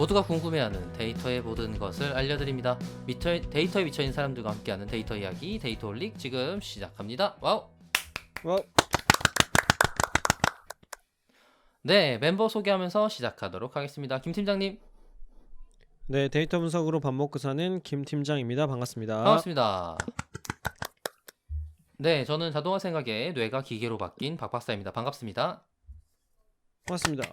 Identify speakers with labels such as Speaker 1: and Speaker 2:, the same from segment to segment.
Speaker 1: 모두가 궁금해하는 데이터의 모든 것을 알려드립니다. 데이터에 미쳐있는 사람들과 함께하는 데이터 이야기 데이터홀릭 지금 시작합니다. 와우.
Speaker 2: 와,
Speaker 1: 네, 멤버 소개하면서 시작하도록 하겠습니다. 김 팀장님
Speaker 2: 네, 데이터 분석으로 밥 먹고 사는 김 팀장입니다. 반갑습니다.
Speaker 1: 반갑습니다. 네, 저는 자동화 생각에 뇌가 기계로 바뀐 박 박사입니다. 반갑습니다.
Speaker 2: 반갑습니다.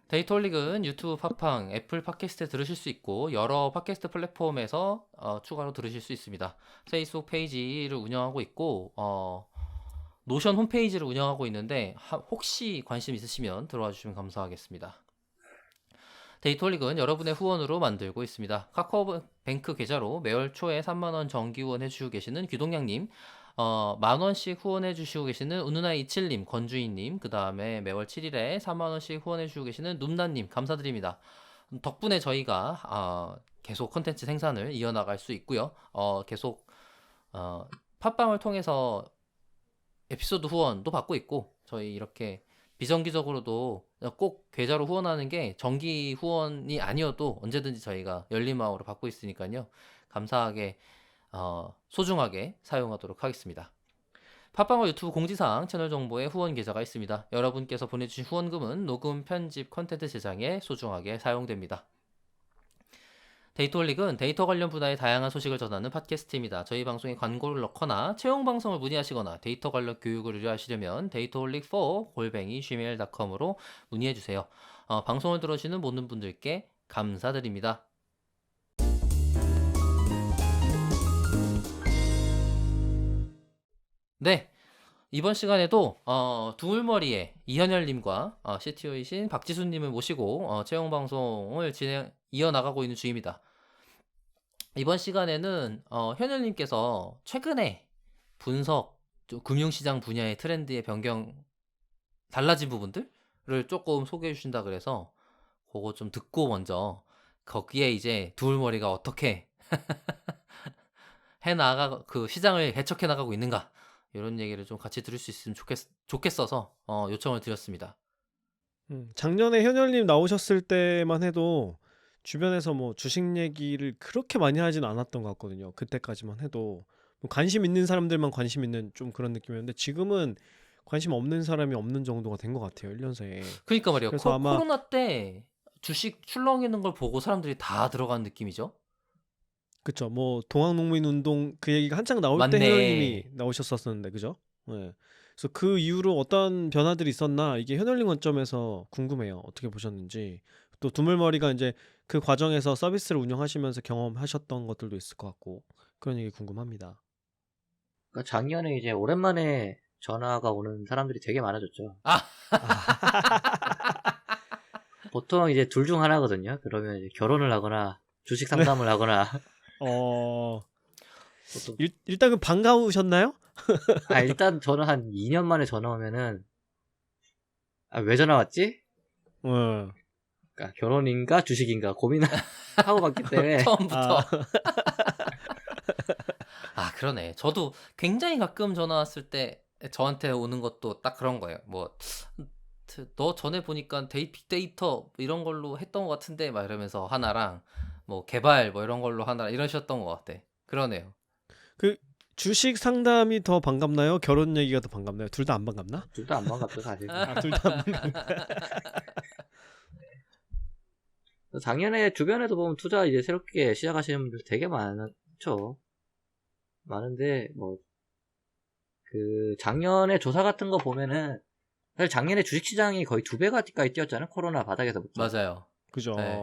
Speaker 1: 데이터홀릭은 유튜브, 팟빵, 애플 팟캐스트에 들으실 수 있고 여러 팟캐스트 플랫폼에서 추가로 들으실 수 있습니다. 페이스북 페이지를 운영하고 있고 노션 홈페이지를 운영하고 있는데 혹시 관심 있으시면 들어와 주시면 감사하겠습니다. 데이터홀릭은 여러분의 후원으로 만들고 있습니다. 카카오뱅크 계좌로 매월 초에 3만원 정기 후원해 주시고 계시는 귀동양님, 만원씩 후원해 주시고 계시는 운누나이27님, 건주인님, 그 다음에 매월 7일에 3만원씩 후원해 주시고 계시는 눔나님 감사드립니다. 덕분에 저희가 계속 컨텐츠 생산을 이어나갈 수 있고요. 계속 팟빵을 통해서 에피소드 후원도 받고 있고, 저희 이렇게 비정기적으로도 꼭 계좌로 후원하는 게 정기 후원이 아니어도 언제든지 저희가 열린 마음으로 받고 있으니까요. 감사하게 소중하게 사용하도록 하겠습니다. 팟빵과 유튜브 공지사항 채널 정보에 후원 계좌가 있습니다. 여러분께서 보내주신 후원금은 녹음, 편집, 컨텐츠 제작에 소중하게 사용됩니다. 데이터홀릭은 데이터 관련 분야의 다양한 소식을 전하는 팟캐스트입니다. 저희 방송에 광고를 넣거나 채용 방송을 문의하시거나 데이터 관련 교육을 의뢰하시려면 data홀릭4@gmail.com으로 문의해주세요. 방송을 들어주시는 모든 분들께 감사드립니다. 네, 이번 시간에도 두물머리의 이현열님과 CTO이신 박지수님을 모시고 채용 방송을 이어나가고 있는 중입니다. 이번 시간에는 현열님께서 최근에 분석, 금융시장 분야의 트렌드의 변경, 달라진 부분들을 조금 소개해 주신다 그래서 그거 좀 듣고 먼저 거기에 이제 두물머리가 어떻게 그 시장을 개척해 나가고 있는가 이런 얘기를 좀 같이 들을 수 있으면 좋겠어서 요청을 드렸습니다.
Speaker 2: 작년에 현열님 나오셨을 때만 해도 주변에서 뭐 주식 얘기를 그렇게 많이 하진 않았던 것 같거든요. 그때까지만 해도 뭐 관심 있는 사람들만 관심 있는 좀 그런 느낌이었는데 지금은 관심 없는 사람이 없는 정도가 된 것 같아요. 1년 새에.
Speaker 1: 그러니까 말이야.
Speaker 2: 그래서 아마
Speaker 1: 코로나 때 주식 출렁이는 걸 보고 사람들이 다 들어간 느낌이죠.
Speaker 2: 그쵸. 뭐 동학농민운동 그 얘기가 한창 나올 때
Speaker 1: 맞네.
Speaker 2: 현열님이 나오셨었는데 그죠? 네. 그래서 그 이후로 어떤 변화들이 있었나 이게 현열님 관점에서 궁금해요. 어떻게 보셨는지. 또 두물머리가 이제 그 과정에서 서비스를 운영하시면서 경험하셨던 것들도 있을 것 같고 그런 얘기 궁금합니다.
Speaker 3: 그러니까 작년에 이제 오랜만에 전화가 오는 사람들이 되게 많아졌죠. 보통 이제 둘 중 하나거든요. 그러면 이제 결혼을 하거나 주식 상담을 하거나. 보통
Speaker 2: 일단 그 반가우셨나요?
Speaker 3: 일단 저는 한 2년 만에 전화 오면은 왜 전화 왔지? 그러니까 결혼인가 주식인가 고민을 하고 봤기 때문에
Speaker 1: 처음부터. 그러네. 저도 굉장히 가끔 전화 왔을 때 저한테 오는 것도 딱 그런 거예요. 뭐 너 전에 보니까 빅데이터 이런 걸로 했던 것 같은데 막 이러면서 하나랑 뭐 개발 뭐 이런 걸로 하나 이러셨던 것 같아. 그러네요.
Speaker 2: 그 주식 상담이 더 반갑나요? 결혼 얘기가 더 반갑나요? 둘 다 안 반갑나?
Speaker 3: 둘 다 안 반갑죠 사실.
Speaker 2: 둘 다 안 반갑나?
Speaker 3: 작년에 주변에도 보면 투자 이제 새롭게 시작하시는 분들 되게 많죠. 많은데 뭐 그 작년에 조사 같은 거 보면은 사실 작년에 주식시장이 거의 2배 가까이 뛰었잖아요. 코로나 바닥에서부터.
Speaker 1: 맞아요.
Speaker 2: 그죠.
Speaker 1: 네.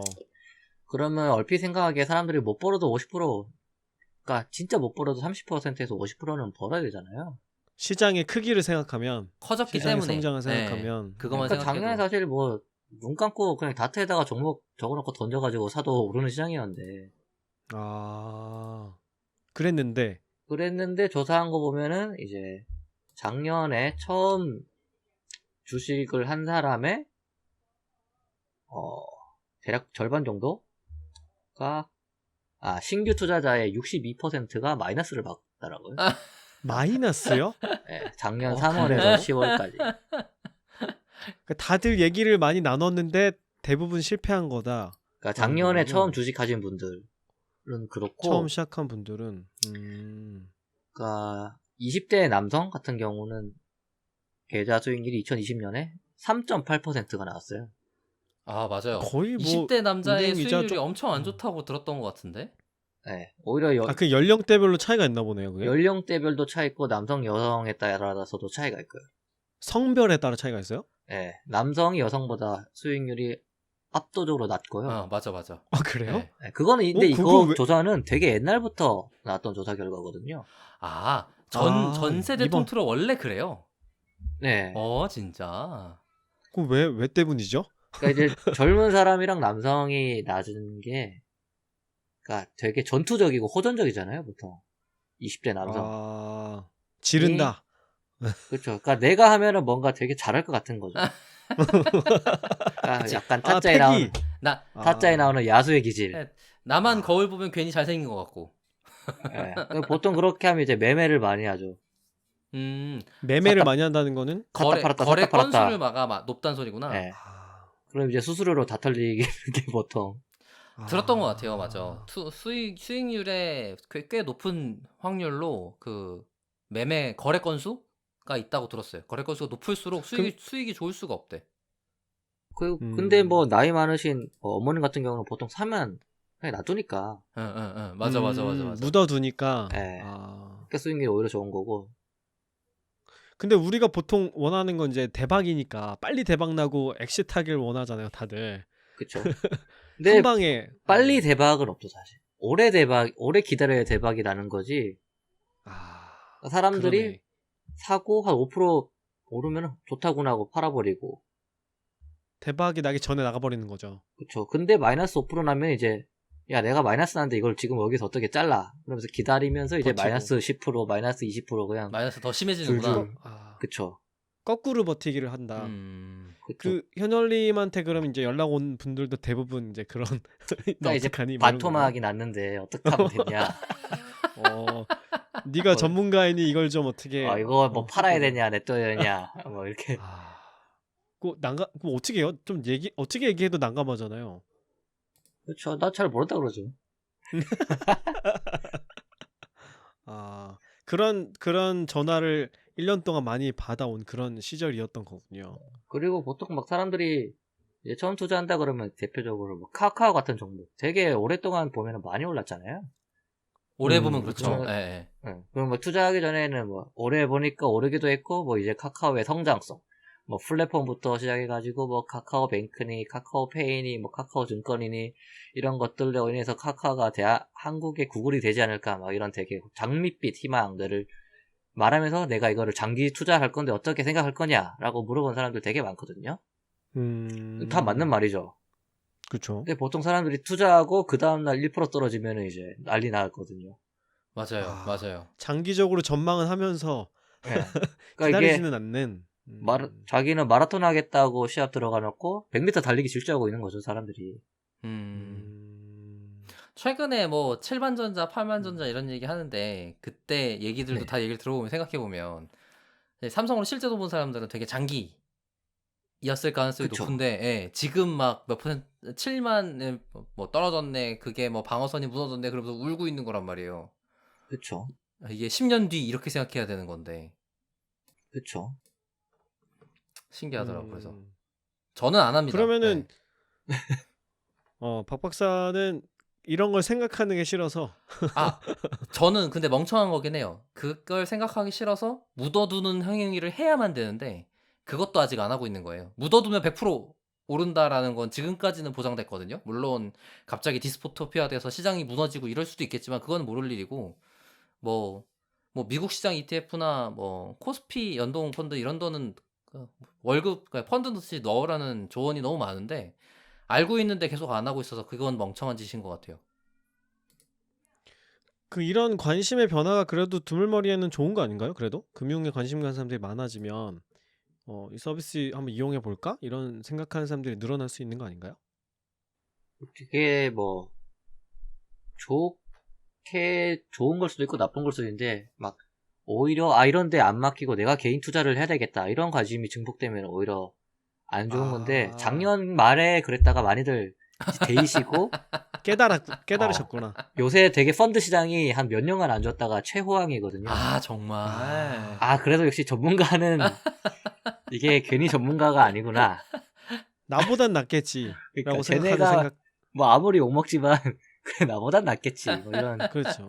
Speaker 3: 그러면 얼핏 생각하기에 사람들이 못 벌어도 50%, 그러니까 진짜 못 벌어도 30%에서 50%는 벌어야 되잖아요.
Speaker 2: 시장의 크기를 생각하면
Speaker 1: 커졌기
Speaker 2: 시장의
Speaker 1: 때문에.
Speaker 2: 성장을 생각하면
Speaker 1: 그것만
Speaker 3: 그러니까 작년에
Speaker 1: 생각해도.
Speaker 3: 사실 뭐 눈 감고 그냥 다트에다가 종목 적어놓고 던져가지고 사도 오르는 시장이었는데.
Speaker 2: 그랬는데
Speaker 3: 조사한 거 보면은 이제 작년에 처음 주식을 한 사람의 대략 절반 정도가 신규 투자자의 62%가 마이너스를 봤더라고요.
Speaker 2: 마이너스요?
Speaker 3: 네, 작년 3월에서 10월까지.
Speaker 2: 다들 얘기를 많이 나눴는데 대부분 실패한 거다.
Speaker 3: 그러니까 작년에
Speaker 2: 거군요.
Speaker 3: 처음 주식 하신 분들은 그렇고,
Speaker 2: 처음 시작한 분들은
Speaker 3: 그러니까 20대 남성 같은 경우는 계좌 수익률이 2020년에 3.8%가 나왔어요.
Speaker 1: 아, 맞아요.
Speaker 2: 거의 뭐
Speaker 1: 20대 남자의
Speaker 2: 은행 이자
Speaker 1: 수익률이
Speaker 2: 쪽
Speaker 1: 엄청 안 좋다고 들었던 것 같은데?
Speaker 3: 네, 오히려
Speaker 2: 그 연령대별로 차이가 있나 보네요. 그게
Speaker 3: 연령대별도 차이 있고 남성 여성에 따라서도 차이가 있고요.
Speaker 2: 성별에 따라 차이가 있어요?
Speaker 3: 네, 남성이 여성보다 수익률이 압도적으로 낮고요.
Speaker 1: 맞아, 맞아.
Speaker 2: 아 그래요?
Speaker 1: 네.
Speaker 3: 네, 그거는 근데
Speaker 2: 그거
Speaker 3: 이거
Speaker 2: 왜-
Speaker 3: 조사는 되게 옛날부터 나왔던 조사 결과거든요.
Speaker 1: 아,
Speaker 2: 아,
Speaker 1: 전 세대
Speaker 2: 이번-
Speaker 1: 통틀어 원래 그래요?
Speaker 3: 네,
Speaker 1: 진짜.
Speaker 2: 그럼 왜 때문이죠?
Speaker 3: 그러니까 이제 젊은 사람이랑 남성이 낮은 게, 그러니까 되게 전투적이고 호전적이잖아요, 보통 20대 남성.
Speaker 2: 아 지른다.
Speaker 3: 그렇죠. 그러니까 내가 하면은 뭔가 되게 잘할 것 같은 거죠. 그러니까 약간
Speaker 2: 아
Speaker 3: 타짜에 나오는
Speaker 2: 패기.
Speaker 1: 나,
Speaker 3: 타짜에 나오는 야수의 기질.
Speaker 1: 네, 나만 거울 보면 괜히 잘생긴 것 같고.
Speaker 3: 예. 보통 그렇게 하면 이제 매매를 많이 하죠.
Speaker 2: 매매를
Speaker 3: 샀다-
Speaker 2: 많이 한다는 거는
Speaker 3: 샀다 팔았다
Speaker 1: 거래
Speaker 3: 샀다 팔았다.
Speaker 1: 건수를 높다는 소리구나.
Speaker 3: 예.
Speaker 2: 아,
Speaker 3: 그럼 이제 수수료로 다 털리게 보통.
Speaker 1: 들었던 것 같아요, 맞아. 수익률에 꽤 높은 확률로 그 매매 거래 건수가 있다고 들었어요. 거래 건수가 높을수록 수익이 좋을 수가 없대.
Speaker 3: 근데 뭐 나이 많으신 어머님 같은 경우는 보통 사면 그냥 놔두니까.
Speaker 1: 응. 맞아.
Speaker 2: 묻어두니까.
Speaker 3: 예.
Speaker 2: 아.
Speaker 3: 그러니까 수익률이 오히려 좋은 거고.
Speaker 2: 근데 우리가 보통 원하는 건 이제 대박이니까 빨리 대박 나고 엑시트하길 원하잖아요, 다들.
Speaker 3: 그쵸.
Speaker 2: 한
Speaker 3: 근데
Speaker 2: 방에
Speaker 3: 빨리 대박은 없죠, 사실. 오래 기다려야 대박이 나는 거지.
Speaker 2: 아,
Speaker 3: 사람들이
Speaker 2: 그러네.
Speaker 3: 사고 한 5% 오르면 좋다구나 하고 팔아버리고.
Speaker 2: 대박이 나기 전에 나가버리는 거죠.
Speaker 3: 그쵸. 근데 마이너스 5% 나면 이제, 야, 내가 마이너스 나는데 이걸 지금 여기서 어떻게 잘라? 그러면서 기다리면서 이제
Speaker 2: 버티고.
Speaker 3: 마이너스 10%, 마이너스 20% 그냥.
Speaker 1: 마이너스 더 심해지는구나.
Speaker 3: 줄줄.
Speaker 2: 아,
Speaker 3: 그쵸.
Speaker 2: 거꾸로 버티기를 한다.
Speaker 3: 그쵸.
Speaker 2: 그 현열님한테 그럼 이제 연락 온 분들도 대부분 이제 그런
Speaker 3: 그러니까 이제
Speaker 2: 어떡하니? 뭐 이런
Speaker 3: 반토막이 났는데 어떡하면 되냐.
Speaker 2: 거예요? 네가 전문가이니 이걸 좀 어떻게
Speaker 3: 이거 뭐 팔아야
Speaker 2: 해보고.
Speaker 3: 되냐, 냅둬야 되냐. 뭐 이렇게.
Speaker 2: 아, 그럼 어떻게 해요? 좀 어떻게 얘기해도 난감하잖아요.
Speaker 3: 그쵸. 나 잘 모른다 그러죠.
Speaker 2: 아, 그런 전화를 1년 동안 많이 받아온 그런 시절이었던 거군요.
Speaker 3: 그리고 보통 막 사람들이 이제 처음 투자한다 그러면 대표적으로 뭐 카카오 같은 종목 되게 오랫동안 보면 많이 올랐잖아요.
Speaker 1: 오래 보면 그렇죠.
Speaker 3: 그러면-
Speaker 1: 예.
Speaker 3: 응. 그럼 뭐 투자하기 전에는 뭐 오래 보니까 오르기도 했고 뭐 이제 카카오의 성장성 뭐 플랫폼부터 시작해가지고 뭐 카카오뱅크니 카카오페이니 뭐 카카오증권이니 이런 것들로 인해서 카카오가 한국의 구글이 되지 않을까 막 이런 되게 장밋빛 희망들을 말하면서 내가 이거를 장기 투자할 건데 어떻게 생각할 거냐라고 물어본 사람들 되게 많거든요. 다 맞는 말이죠.
Speaker 2: 그렇죠.
Speaker 3: 근데 보통 사람들이 투자하고 그 다음날 1% 떨어지면 이제 난리 나거든요.
Speaker 1: 맞아요.
Speaker 2: 아.
Speaker 1: 맞아요.
Speaker 2: 장기적으로 전망은 하면서
Speaker 3: 네. 그러니까 이게
Speaker 2: 기다리지는 않는.
Speaker 3: 자기는 마라톤 하겠다고 시합 들어가 놓고 100m 달리기 질주하고 있는 거죠, 사람들이.
Speaker 1: 최근에 뭐 7만전자, 8만전자 이런 얘기 하는데 그때 얘기들도
Speaker 3: 네.
Speaker 1: 다 얘기를 들어보면 생각해보면 삼성으로 실제로 본 사람들은 되게 장기였을 가능성이
Speaker 3: 그쵸.
Speaker 1: 높은데 예, 지금 막 몇 퍼센트 7만 뭐 떨어졌네 그게 뭐 방어선이 무너졌네 그러면서 울고 있는 거란 말이에요.
Speaker 3: 그쵸.
Speaker 1: 이게 10년 뒤 이렇게 생각해야 되는 건데
Speaker 3: 그쵸.
Speaker 1: 신기하더라고요. 그래서 저는 안 합니다.
Speaker 2: 그러면은
Speaker 1: 예.
Speaker 2: 박 박사는 이런 걸 생각하는 게 싫어서
Speaker 1: 저는 근데 멍청한 거긴 해요. 그걸 생각하기 싫어서 묻어두는 행위를 해야만 되는데 그것도 아직 안 하고 있는 거예요. 묻어두면 100% 오른다라는 건 지금까지는 보장됐거든요. 물론 갑자기 디스토피아 돼서 시장이 무너지고 이럴 수도 있겠지만 그건 모를 일이고 뭐 미국 시장 ETF나 뭐 코스피 연동 펀드 이런 거는 월급 펀드 넣듯이 넣으라는 조언이 너무 많은데 알고 있는데 계속 안 하고 있어서 그건 멍청한 짓인 것 같아요.
Speaker 2: 이런 관심의 변화가 그래도 드물머리에는 좋은 거 아닌가요? 그래도 금융에 관심 가는 사람들이 많아지면 이 서비스 한번 이용해 볼까? 이런 생각하는 사람들이 늘어날 수 있는 거 아닌가요?
Speaker 3: 그게 뭐 좋은 걸 수도 있고 나쁜 걸 수도 있는데 막 오히려 이런데 안 맡기고 내가 개인 투자를 해야 되겠다 이런 관심이 증폭되면 오히려 안 좋은 건데
Speaker 2: 아.
Speaker 3: 작년 말에 그랬다가 많이들 데이시고
Speaker 2: 깨달으셨구나.
Speaker 3: 요새 되게 펀드 시장이 한 몇 년간 안 좋았다가 최호황이거든요.
Speaker 1: 아, 정말.
Speaker 3: 아, 그래도 역시 전문가는 이게 괜히 전문가가 아니구나.
Speaker 2: 나보단 낫겠지라고
Speaker 3: 그러니까
Speaker 2: 생각하는
Speaker 3: 쟤네가
Speaker 2: 생각.
Speaker 3: 뭐 아무리 욕먹지만 그래 나보단 낫겠지. 뭐 이런
Speaker 2: 그렇죠.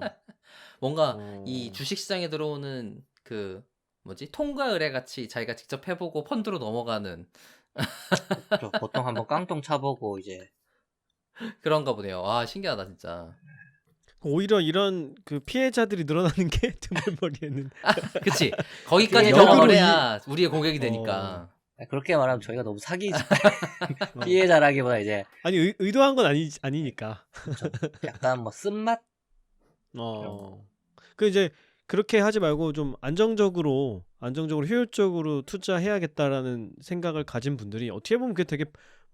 Speaker 1: 뭔가
Speaker 2: 어.
Speaker 1: 이 주식시장에 들어오는 그 뭐지? 통과 의뢰 같이 자기가 직접 해보고 펀드로 넘어가는
Speaker 3: 보통 한번 깡통 차보고 이제
Speaker 1: 그런가 보네요. 아, 신기하다 진짜.
Speaker 2: 오히려 이런 그 피해자들이 늘어나는 게 드물머리에는.
Speaker 1: 그치? 거기까지
Speaker 3: 역으로
Speaker 1: 경험을 해야 우리의 고객이
Speaker 2: 어.
Speaker 1: 되니까.
Speaker 3: 그렇게 말하면 저희가 너무 사기지.
Speaker 2: 어.
Speaker 3: 피해자라기보다 이제
Speaker 2: 아니 의도한 건 아니니까.
Speaker 3: 약간 뭐 쓴맛?
Speaker 2: 그 이제 그렇게 하지 말고 좀 안정적으로 효율적으로 투자해야겠다라는 생각을 가진 분들이 어떻게 보면 그게 되게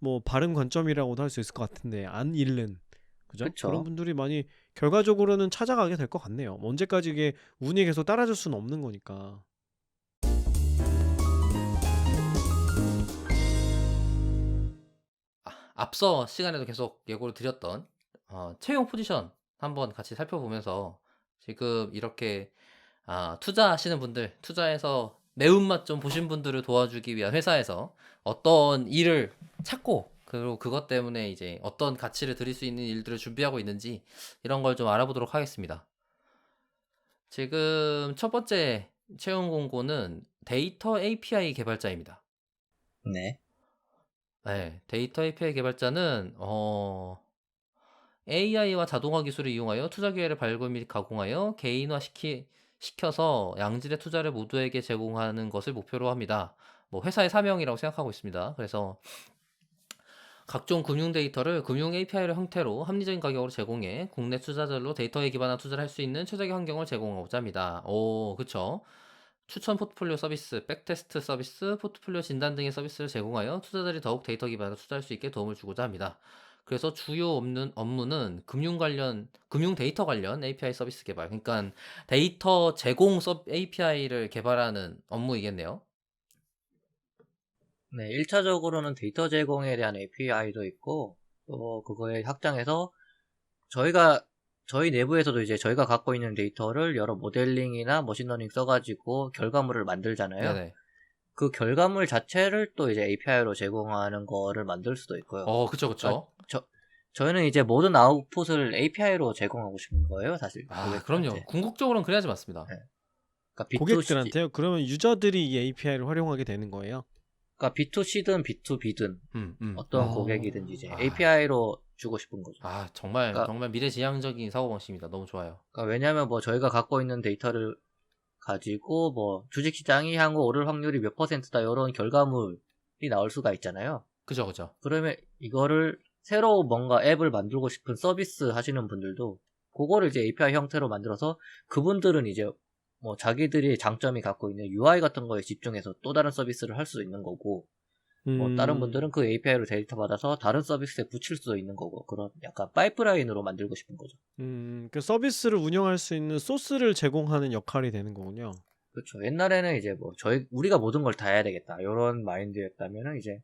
Speaker 2: 뭐 바른 관점이라고도 할 수 있을 것 같은데 안 잃는 그죠?
Speaker 3: 그쵸.
Speaker 2: 그런 분들이 많이 결과적으로는 찾아가게 될 것 같네요. 뭐 언제까지 이게 운이 계속 따라줄 수는 없는 거니까.
Speaker 1: 앞서 시간에도 계속 예고를 드렸던 채용 포지션 한번 같이 살펴보면서 지금 이렇게 투자하시는 분들, 투자해서 매운맛 좀 보신 분들을 도와주기 위한 회사에서 어떤 일을 찾고 그리고 그것 때문에 이제 어떤 가치를 드릴 수 있는 일들을 준비하고 있는지 이런 걸 좀 알아보도록 하겠습니다. 지금 첫 번째 채용 공고는 데이터 API 개발자입니다.
Speaker 3: 네.
Speaker 1: 네, 데이터 API 개발자는 AI와 자동화 기술을 이용하여 투자 기회를 발굴 및 가공하여 시켜서 양질의 투자를 모두에게 제공하는 것을 목표로 합니다. 뭐 회사의 사명이라고 생각하고 있습니다. 그래서 각종 금융 데이터를 금융 API를 형태로 합리적인 가격으로 제공해 국내 투자자들로 데이터에 기반한 투자를 할 수 있는 최적의 환경을 제공하고자 합니다. 오, 그쵸. 추천 포트폴리오 서비스, 백테스트 서비스, 포트폴리오 진단 등의 서비스를 제공하여 투자자들이 더욱 데이터 기반으로 투자할 수 있게 도움을 주고자 합니다. 그래서 주요 업무는 금융 데이터 관련 API 서비스 개발. 그러니까 데이터 제공 API를 개발하는 업무이겠네요.
Speaker 3: 네, 1차적으로는 데이터 제공에 대한 API도 있고, 또 그거에 확장해서 저희 내부에서도 이제 저희가 갖고 있는 데이터를 여러 모델링이나 머신러닝 써가지고 결과물을 만들잖아요.
Speaker 1: 네네.
Speaker 3: 그 결과물 자체를 또 이제 API로 제공하는 거를 만들 수도 있고요.
Speaker 1: 그쵸, 그쵸.
Speaker 3: 저희는 이제 모든 아웃풋을 API로 제공하고 싶은 거예요, 사실.
Speaker 1: 그럼요.
Speaker 3: 고객들한테.
Speaker 1: 궁극적으로는 그래야지 맞습니다.
Speaker 3: 네. 그러니까 B2C,
Speaker 2: 고객들한테요? 그러면 유저들이 이 API를 활용하게 되는 거예요?
Speaker 3: 그러니까 B2C든 B2B든 어떤 고객이든지 이제 API로 주고 싶은 거죠.
Speaker 1: 정말
Speaker 3: 그러니까-
Speaker 1: 정말 미래지향적인 사고방식입니다. 너무 좋아요.
Speaker 3: 그러니까 왜냐하면 뭐 저희가 갖고 있는 데이터를 가지고 뭐 주식시장이 향후 오를 확률이 몇 %다 이런 결과물이 나올 수가 있잖아요.
Speaker 1: 그죠, 그죠.
Speaker 3: 그러면 이거를 새로 뭔가 앱을 만들고 싶은 서비스 하시는 분들도 그거를 이제 API 형태로 만들어서 그분들은 이제 뭐 자기들이 장점이 갖고 있는 UI 같은 거에 집중해서 또 다른 서비스를 할 수 있는 거고 뭐 다른 분들은 그 API로 데이터 받아서 다른 서비스에 붙일 수도 있는 거고 그런 약간 파이프라인으로 만들고 싶은 거죠.
Speaker 2: 그 서비스를 운영할 수 있는 소스를 제공하는 역할이 되는 거군요.
Speaker 3: 그렇죠. 옛날에는 이제 뭐 우리가 모든 걸 다 해야 되겠다 이런 마인드였다면은 이제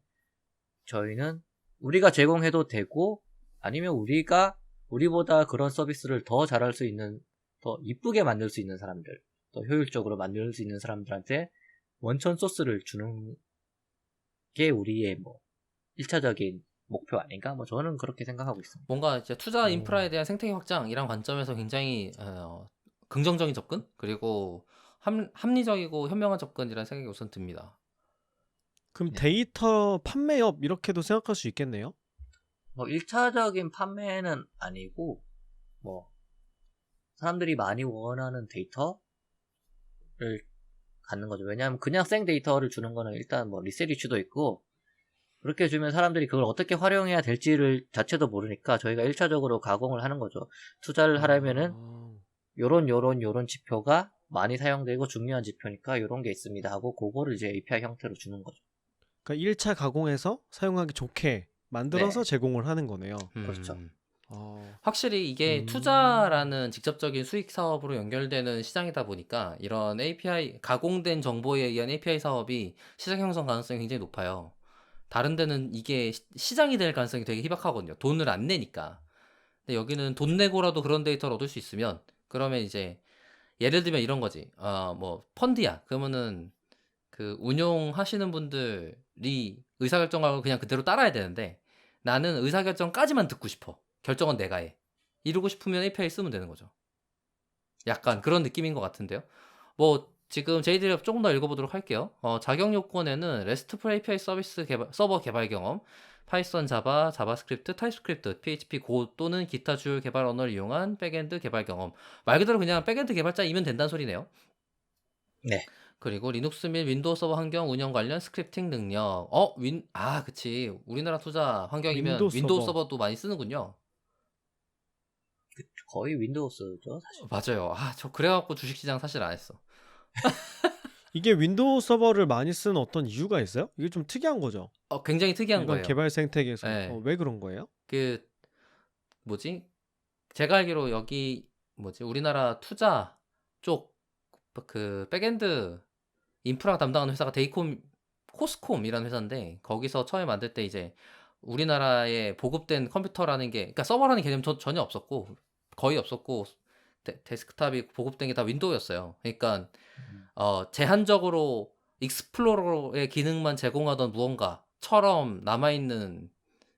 Speaker 3: 저희는 우리가 제공해도 되고 아니면 우리보다 그런 서비스를 더 잘할 수 있는 더 이쁘게 만들 수 있는 사람들 더 효율적으로 만들 수 있는 사람들한테 원천 소스를 주는 게 우리의 뭐 1차적인 목표 아닌가? 뭐 저는 그렇게 생각하고 있습니다.
Speaker 1: 뭔가 이제 투자 인프라에 대한 생태계 확장이란 관점에서 굉장히 긍정적인 접근 그리고 합리적이고 현명한 접근이라는 생각이 우선 듭니다.
Speaker 2: 그럼
Speaker 3: 네.
Speaker 2: 데이터 판매업 이렇게도 생각할 수 있겠네요?
Speaker 3: 뭐 1차적인 판매는 아니고 뭐 사람들이 많이 원하는 데이터를 갖는 거죠. 왜냐하면 그냥 생 데이터를 주는 거는 일단 뭐 리셋 이슈도 있고 그렇게 주면 사람들이 그걸 어떻게 활용해야 될지를 자체도 모르니까 저희가 1차적으로 가공을 하는 거죠. 투자를 하려면은 요런 지표가 많이 사용되고 중요한 지표니까 요런 게 있습니다 하고 그거를 이제 API 형태로 주는 거죠.
Speaker 2: 그러니까 1차 가공해서 사용하기 좋게 만들어서
Speaker 3: 네.
Speaker 2: 제공을 하는 거네요.
Speaker 3: 그렇죠.
Speaker 1: 확실히 이게 투자라는 직접적인 수익 사업으로 연결되는 시장이다 보니까 이런 API 가공된 정보에 의한 API 사업이 시장 형성 가능성이 굉장히 높아요. 다른 데는 이게 시장이 될 가능성이 되게 희박하거든요. 돈을 안 내니까. 근데 여기는 돈 내고라도 그런 데이터를 얻을 수 있으면 그러면 이제 예를 들면 이런 거지. 뭐 펀드야. 그러면은 그 운용하시는 분들이 의사결정하고 그냥 그대로 따라야 되는데 나는 의사결정까지만 듣고 싶어. 결정은 내가 해. 이러고 싶으면 API 쓰면 되는 거죠. 약간 그런 느낌인 것 같은데요. 뭐 지금 저희들이 조금 더 읽어보도록 할게요. 자격 요건에는 RESTful API 서비스 서버 개발 경험, 파이썬, 자바, 자바스크립트, 타입스크립트, PHP, 고 또는 기타 주요 개발 언어를 이용한 백엔드 개발 경험. 말 그대로 그냥 백엔드 개발자이면 된다는 소리네요.
Speaker 3: 네.
Speaker 1: 그리고 리눅스 및 윈도우 서버 환경 운영 관련 스크립팅 능력. 그치. 우리나라 투자 환경이면
Speaker 2: 윈도우
Speaker 1: 윈도우
Speaker 2: 서버.
Speaker 1: 서버도 많이 쓰는군요.
Speaker 3: 거의 윈도우스죠, 사실.
Speaker 1: 맞아요. 저 그래갖고 주식시장 사실 안 했어.
Speaker 2: 이게 윈도우 서버를 많이 쓰는 어떤 이유가 있어요? 이게 좀 특이한 거죠.
Speaker 1: 굉장히 특이한
Speaker 2: 일반
Speaker 1: 거예요.
Speaker 2: 개발 생태계에서.
Speaker 1: 네.
Speaker 2: 왜 그런 거예요?
Speaker 1: 그 뭐지? 제가 알기로 여기 우리나라 투자 쪽 그 백엔드 인프라 담당하는 회사가 코스콤이라는 회사인데 거기서 처음에 만들 때 이제 우리나라에 보급된 컴퓨터라는 게 그러니까 서버라는 개념 전혀 없었고 거의 없었고 데스크탑이 보급된 게 다 윈도우였어요. 그러니까 제한적으로 익스플로러의 기능만 제공하던 무언가처럼 남아있는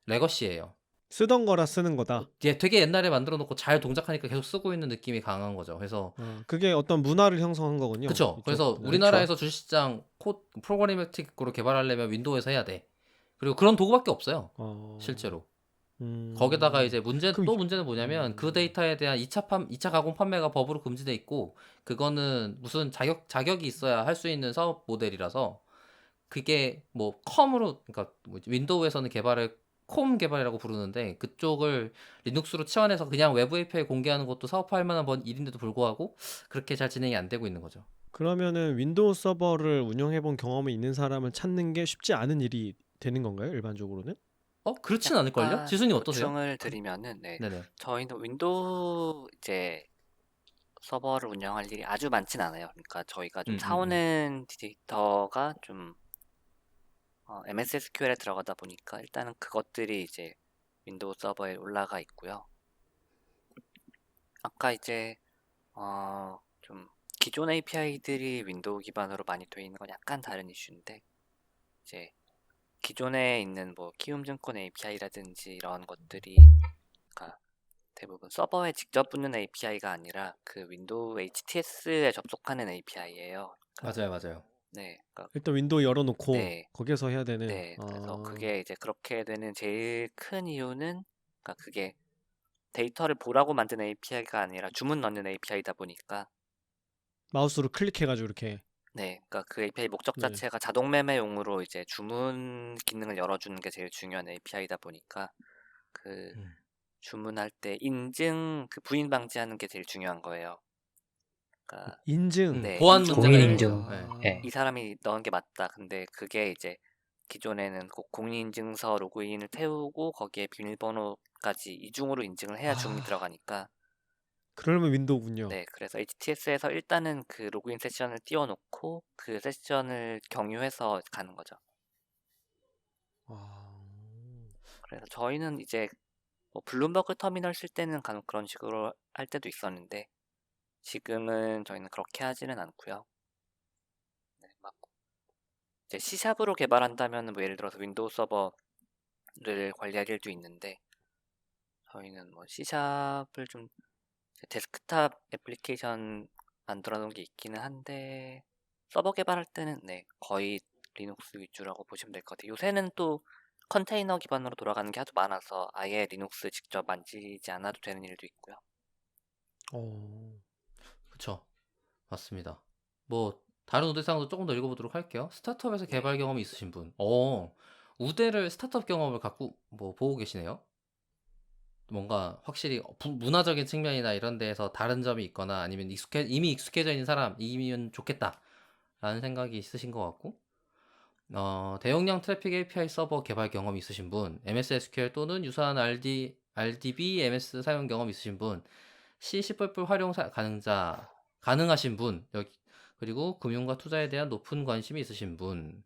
Speaker 1: 레거시예요.
Speaker 2: 쓰던 거라 쓰는 거다.
Speaker 1: 되게 옛날에 만들어 놓고 잘 동작하니까 계속 쓰고 있는 느낌이 강한 거죠. 그래서
Speaker 2: 그게 어떤 문화를 형성한 거군요.
Speaker 1: 그쵸.
Speaker 2: 이쪽
Speaker 1: 그래서
Speaker 2: 분야에.
Speaker 1: 우리나라에서 주식시장 프로그래머틱으로 개발하려면 윈도우에서 해야 돼. 그리고 그런 도구밖에 없어요. 실제로. 거기다가 이제
Speaker 2: 그럼
Speaker 1: 문제는 뭐냐면 그 데이터에 대한 2차 가공 판매가 법으로 금지돼 있고 그거는 무슨 자격이 있어야 할 수 있는 사업 모델이라서 그게 뭐 그러니까 윈도우에서는 개발을 콤 개발이라고 부르는데 그쪽을 리눅스로 치환해서 그냥 외부 API 공개하는 것도 사업화할 만한 일인데도 불구하고 그렇게 잘 진행이 안 되고 있는 거죠.
Speaker 2: 그러면은 윈도우 서버를 운영해 본 경험이 있는 사람을 찾는 게 쉽지 않은 일이 되는 건가요? 일반적으로는?
Speaker 1: 그렇진 않을걸요?
Speaker 4: 약간
Speaker 1: 지수님 어떠세요?
Speaker 4: 보충을 드리면은
Speaker 1: 네네.
Speaker 4: 저희는 윈도우 이제 서버를 운영할 일이 아주 많진 않아요. 그러니까 저희가 좀 사오는 데이터가 좀 MS SQL에 들어가다 보니까 일단은 그것들이 이제 윈도우 서버에 올라가 있고요. 아까 이제 좀 기존 API들이 윈도우 기반으로 많이 되어 있는 건 약간 다른 이슈인데 이제 기존에 있는 뭐 키움증권 API라든지 이런 것들이 그러니까 대부분 서버에 직접 붙는 API가 아니라 그 윈도우 HTS에 접속하는 API예요.
Speaker 1: 맞아요.
Speaker 4: 네, 그러니까
Speaker 2: 일단 윈도우 열어놓고
Speaker 4: 네.
Speaker 2: 거기에서 해야 되는.
Speaker 4: 네, 그래서 그게 이제 그렇게 되는 제일 큰 이유는 그러니까 그게 데이터를 보라고 만든 API가 아니라 주문 넣는 API다 보니까
Speaker 2: 마우스로 클릭해가지고 이렇게.
Speaker 4: 네, 그러니까 그 API 목적
Speaker 2: 네.
Speaker 4: 자체가 자동 매매용으로 이제 주문 기능을 열어주는 게 제일 중요한 API다 보니까 그 주문할 때 인증 그 부인 방지하는 게 제일 중요한 거예요. 그러니까
Speaker 2: 인증.
Speaker 4: 네,
Speaker 1: 보안
Speaker 4: 인증.
Speaker 1: 문제가
Speaker 3: 공인
Speaker 1: 있는
Speaker 3: 인증.
Speaker 1: 거죠.
Speaker 3: 네.
Speaker 4: 이 사람이 넣은 게 맞다. 근데 그게 이제 기존에는 꼭 공인인증서 로그인을 태우고 거기에 비밀번호까지 이중으로 인증을 해야 주문이 들어가니까
Speaker 2: 그러면 윈도우군요.
Speaker 4: 네, 그래서 HTS에서 일단은 그 로그인 세션을 띄워놓고 그 세션을 경유해서 가는 거죠. 그래서 저희는 이제 뭐 블룸버그 터미널 쓸 때는 간혹 그런 식으로 할 때도 있었는데 지금은 저희는 그렇게 하지는 않고요. 네, 막 이제 C샵으로 개발한다면 뭐 예를 들어서 윈도우 서버를 관리할 일도 있는데 저희는 뭐 C샵을 좀 데스크탑 애플리케이션 만들어 놓은 게 있기는 한데 서버 개발할 때는 네, 거의 리눅스 위주라고 보시면 될 것 같아요. 요새는 또 컨테이너 기반으로 돌아가는 게 아주 많아서 아예 리눅스 직접 만지지 않아도 되는 일도 있고요.
Speaker 1: 그쵸. 맞습니다. 뭐 다른 우대상도 조금 더 읽어보도록 할게요. 스타트업에서 개발 경험이 있으신 분. 우대를 스타트업 경험을 갖고 보고 계시네요. 뭔가 확실히 문화적인 측면이나 이런 데에서 다른 점이 있거나 아니면 이미 익숙해져 있는 사람이면 좋겠다 라는 생각이 있으신 것 같고 대용량 트래픽 API 서버 개발 경험이 있으신 분, MS SQL 또는 유사한 RDB, MS 사용 경험 있으신 분, C++ 활용 가능하신 분, 그리고 금융과 투자에 대한 높은 관심이 있으신 분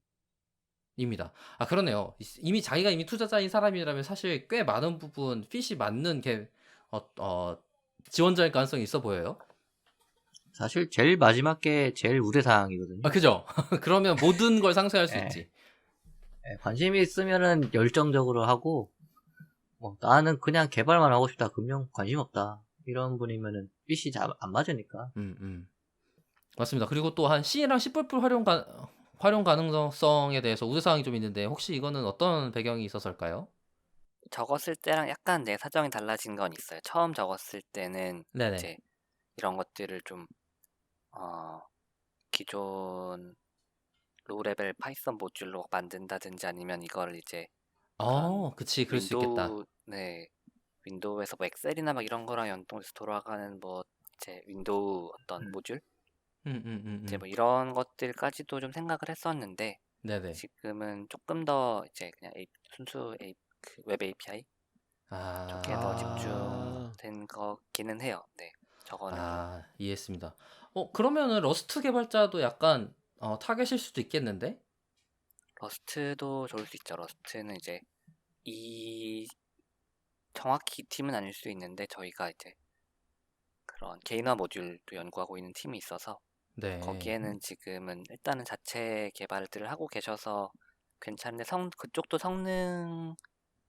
Speaker 1: 입니다. 아, 그러네요. 이미 자기가 이미 투자자인 사람이라면 사실 꽤 많은 부분 핏이 맞는 지원자일 가능성이 있어 보여요.
Speaker 3: 사실 제일 마지막 게 제일
Speaker 1: 아,
Speaker 3: 우대사항이거든요.
Speaker 1: 그죠? 그러면 모든 걸 상쇄할 수
Speaker 3: 예,
Speaker 1: 있지.
Speaker 3: 예, 관심이 있으면은 열정적으로 하고, 나는 그냥 개발만 하고 싶다. 금융 관심 없다. 이런 분이면은 빚이 안 맞으니까.
Speaker 1: 맞습니다. 그리고 또 한 C랑 C++ 활용 가능성에 대해서 우려사항이 좀 있는데 혹시 이거는 어떤 배경이 있어서일까요?
Speaker 4: 적었을 때랑 약간 내 사정이 달라진 건 있어요. 처음 적었을 때는
Speaker 1: 네네.
Speaker 4: 이제 이런 것들을 좀 기존 로우 레벨 파이썬 모듈로 만든다든지 아니면 이걸 이제 그런
Speaker 1: 그치, 그럴 수 있겠다.
Speaker 4: 윈도우에서 뭐 엑셀이나 막 이런 거랑 연동해서 돌아가는 뭐 이제 윈도우 어떤 모듈 이제 뭐 이런 것들까지도 좀 생각을 했었는데
Speaker 1: 네네.
Speaker 4: 지금은 조금 더 이제 그냥 순수 그 웹 API 쪽에 더
Speaker 2: 아,
Speaker 4: 집중된 거기는 해요. 네, 저거는 좀
Speaker 1: 이해했습니다. 그러면은 러스트 개발자도 약간 타겟일 수도 있겠는데?
Speaker 4: 러스트도 좋을 수 있죠. 러스트는 이제 이 정확히 이 팀은 아닐 수 있는데 저희가 이제 그런 개인화 모듈도 연구하고 있는 팀이 있어서
Speaker 1: 네.
Speaker 4: 거기에는 지금은 일단은 자체 개발들을 하고 계셔서 괜찮은데 그쪽도 성능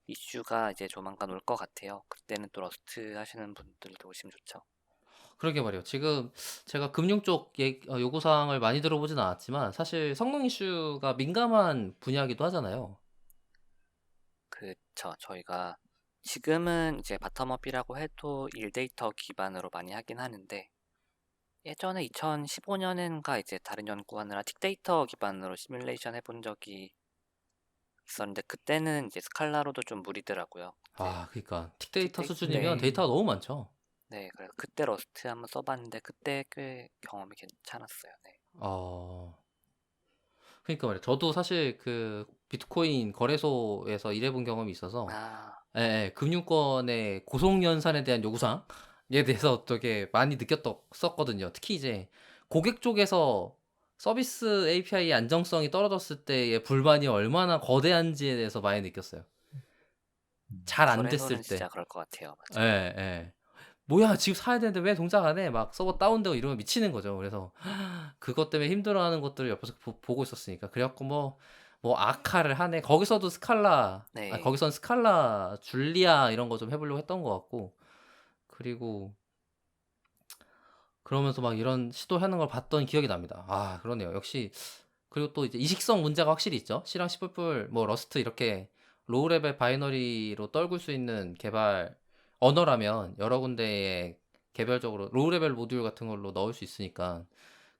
Speaker 4: 이슈가 이제 조만간 올 것 같아요. 그때는 또 러스트 하시는 분들도 오시면 좋죠.
Speaker 1: 그러게 말이에요. 지금 제가 금융 쪽 요구사항을 많이 들어보진 않았지만 사실 성능 이슈가 민감한 분야이기도 하잖아요.
Speaker 4: 그쵸. 저희가 지금은 이제 바텀업이라고 해도 1데이터 기반으로 많이 하긴 하는데 예전에 2015년인가 이제 다른 연구하느라 틱데이터 기반으로 시뮬레이션 해본 적이 있었는데 그때는 이제 스칼라로도 좀 무리더라고요. 이제
Speaker 1: 그러니까 틱데이터 수준이면
Speaker 3: 네.
Speaker 1: 데이터가 너무 많죠.
Speaker 4: 네, 그래서 그때 러스트 한번 써봤는데 그때 꽤 경험이 괜찮았어요. 네.
Speaker 1: 그러니까 말이에요. 저도 사실 그 비트코인 거래소에서 일해본 경험이 있어서
Speaker 4: 아,
Speaker 1: 예, 금융권의 고속연산에 대한 요구사항에 대해서 되게 많이 느꼈었거든요. 특히 이제 고객 쪽에서 서비스 API의 안정성이 떨어졌을 때의 불만이 얼마나 거대한지에 대해서 많이 느꼈어요. 잘 안 됐을
Speaker 4: 거래소는 진짜
Speaker 1: 때.
Speaker 4: 그럴 것 같아요. 맞아요.
Speaker 1: 예, 예. 뭐야, 지금 사야 되는데 왜 동작 안 해? 막 서버 다운되고 이러면 미치는 거죠. 그래서 그것 때문에 힘들어하는 것들을 옆에서 보고 있었으니까. 그래갖고 뭐 아카를 하네. 거기서도
Speaker 4: 네.
Speaker 1: 거기선 스칼라, 줄리아 이런 거 좀 해보려고 했던 것 같고. 그리고 그러면서 막 이런 시도하는 걸 봤던 기억이 납니다. 그러네요. 역시. 그리고 또 이제 이식성 문제가 확실히 있죠. C랑 C++, 뭐 러스트 이렇게 로우 레벨 바이너리로 떨굴 수 있는 개발 언어라면 여러 군데에 개별적으로 로우 레벨 모듈 같은 걸로 넣을 수 있으니까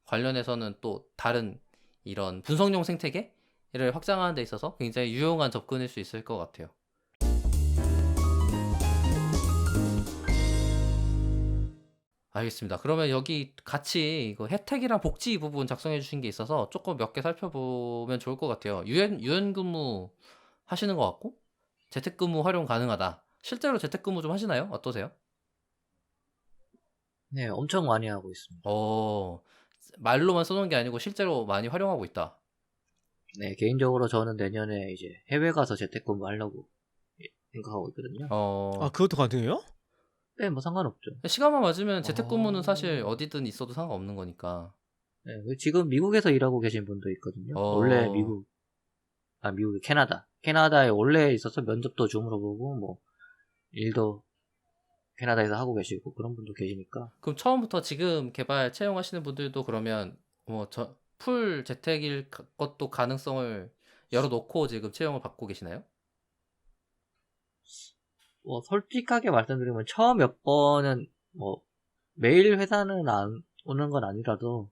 Speaker 1: 관련해서는 또 다른 이런 분석용 생태계를 확장하는 데 있어서 굉장히 유용한 접근일 수 있을 것 같아요. 알겠습니다. 그러면 여기 같이 이거 혜택이랑 복지 부분 작성해 주신 게 있어서 조금 몇 개 살펴보면 좋을 것 같아요. 유연 근무 하시는 것 같고 재택근무 활용 가능하다. 실제로 재택근무 좀 하시나요? 어떠세요?
Speaker 3: 네, 엄청 많이 하고 있습니다.
Speaker 1: 말로만 써놓은 게 아니고 실제로 많이 활용하고 있다.
Speaker 3: 네, 개인적으로 저는 내년에 이제 해외 가서 재택근무 하려고 생각하고 있거든요.
Speaker 1: 어,
Speaker 2: 그것도 가능해요?
Speaker 3: 네, 뭐 상관없죠.
Speaker 1: 시간만 맞으면 재택근무는 사실
Speaker 2: 아,
Speaker 1: 어디든 있어도 상관없는 거니까.
Speaker 3: 네, 지금 미국에서 일하고 계신 분도 있거든요. 원래
Speaker 1: 어,
Speaker 3: 미국이 캐나다에 원래 있어서 면접도 줌으로 보고, 뭐, 일도 캐나다에서 하고 계시고, 그런 분도 계시니까.
Speaker 1: 그럼 처음부터 지금 개발 채용하시는 분들도 그러면 풀 재택일 것도 가능성을 열어놓고 지금 채용을 받고 계시나요?
Speaker 3: 뭐, 솔직하게 말씀드리면, 처음 몇 번은, 뭐, 매일 회사는 안 오는 건 아니라도,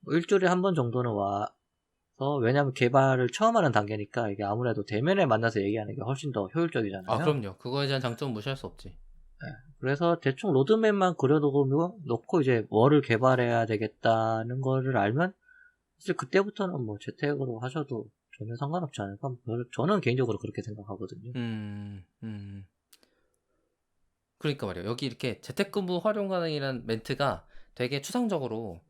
Speaker 3: 뭐 일주일에 한 번 정도는 와서, 왜냐면 개발을 처음 하는 단계니까, 이게 아무래도 대면에 만나서 얘기하는 게 훨씬 더 효율적이잖아요.
Speaker 1: 그럼요. 그거에 대한 장점 무시할 수 없지.
Speaker 3: 네, 그래서 대충 로드맵만 놓고 이제 뭐를 개발해야 되겠다는 거를 알면 사실 그때부터는 뭐 재택으로 하셔도 전혀 상관없지 않을까? 저는 개인적으로 그렇게 생각하거든요.
Speaker 1: 음. 그러니까 말이에요. 여기 이렇게 재택근무 활용 가능이라는 멘트가 되게 추상적으로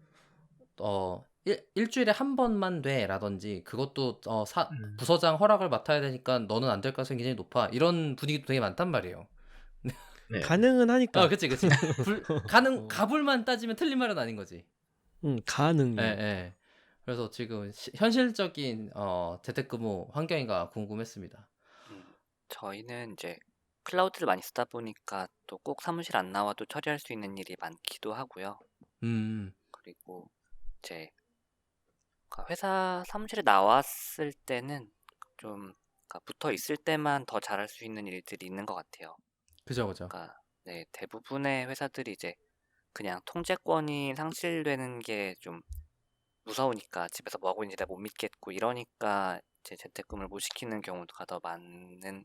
Speaker 1: 일주일에 한 번만 돼라든지 그것도
Speaker 2: 음.
Speaker 1: 부서장 허락을 맡아야 되니까 너는 안 될 가능성이 굉장히 높아. 이런 분위기도 되게 많단 말이에요.
Speaker 3: 네.
Speaker 2: 가능은 하니까.
Speaker 1: 그치.
Speaker 2: 어.
Speaker 1: 가불만 따지면 틀린 말은 아닌 거지. 예,
Speaker 2: 가능요.
Speaker 1: 예. 그래서 지금 현실적인 재택근무 환경인가 궁금했습니다.
Speaker 4: 저희는 이제 클라우드를 많이 쓰다 보니까 또 꼭 사무실 안 나와도 처리할 수 있는 일이 많기도 하고요.
Speaker 1: 음,
Speaker 4: 그리고 이제 회사 사무실에 나왔을 때는 좀 붙어 있을 때만 더 잘할 수 있는 일들이 있는 것 같아요.
Speaker 1: 그죠.
Speaker 4: 그러니까 네, 대부분의 회사들이 이제 그냥 통제권이 상실되는 게 좀 무서우니까 집에서 뭐 하고 있는지 내가 못 믿겠고 이러니까 이제 재택근무를 못 시키는 경우가 더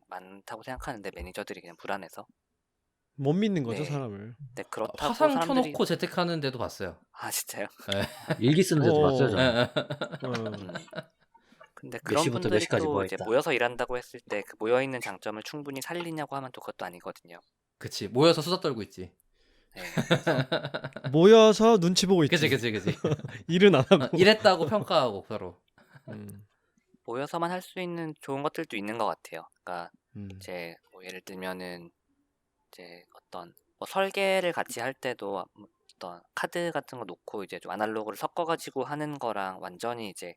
Speaker 4: 많다고 생각하는데 매니저들이 그냥 불안해서.
Speaker 2: 못 믿는 거죠,
Speaker 4: 네,
Speaker 2: 사람을.
Speaker 4: 네 그렇다고
Speaker 1: 화상
Speaker 4: 사람들이
Speaker 1: 켜놓고 재택하는 데도 봤어요.
Speaker 4: 진짜요?
Speaker 1: 예.
Speaker 3: 일기 쓰는 데도 봤어요,
Speaker 2: 어.
Speaker 3: 저는.
Speaker 4: 음. 근데
Speaker 3: 몇
Speaker 4: 그런
Speaker 3: 시부터 몇
Speaker 4: 분들이
Speaker 3: 시까지
Speaker 4: 또
Speaker 3: 뭐
Speaker 4: 이제
Speaker 3: 했다.
Speaker 4: 모여서 일한다고 했을 때 그 모여 있는 장점을 충분히 살리냐고 하면 또 그것도 아니거든요.
Speaker 1: 그치. 모여서 수다 떨고 있지.
Speaker 4: 네, 그래서
Speaker 2: 모여서 눈치 보고 있지.
Speaker 1: 그치.
Speaker 2: 일은 안 하고.
Speaker 1: 이랬다고 평가하고 서로.
Speaker 2: 음.
Speaker 4: 모여서만 할 수 있는 좋은 것들도 있는 것 같아요. 그러니까
Speaker 1: 음,
Speaker 4: 이제 뭐 예를 들면은 이제 어떤 뭐 설계를 같이 할 때도 어떤 카드 같은 거 놓고 이제 좀 아날로그를 섞어가지고 하는 거랑 완전히 이제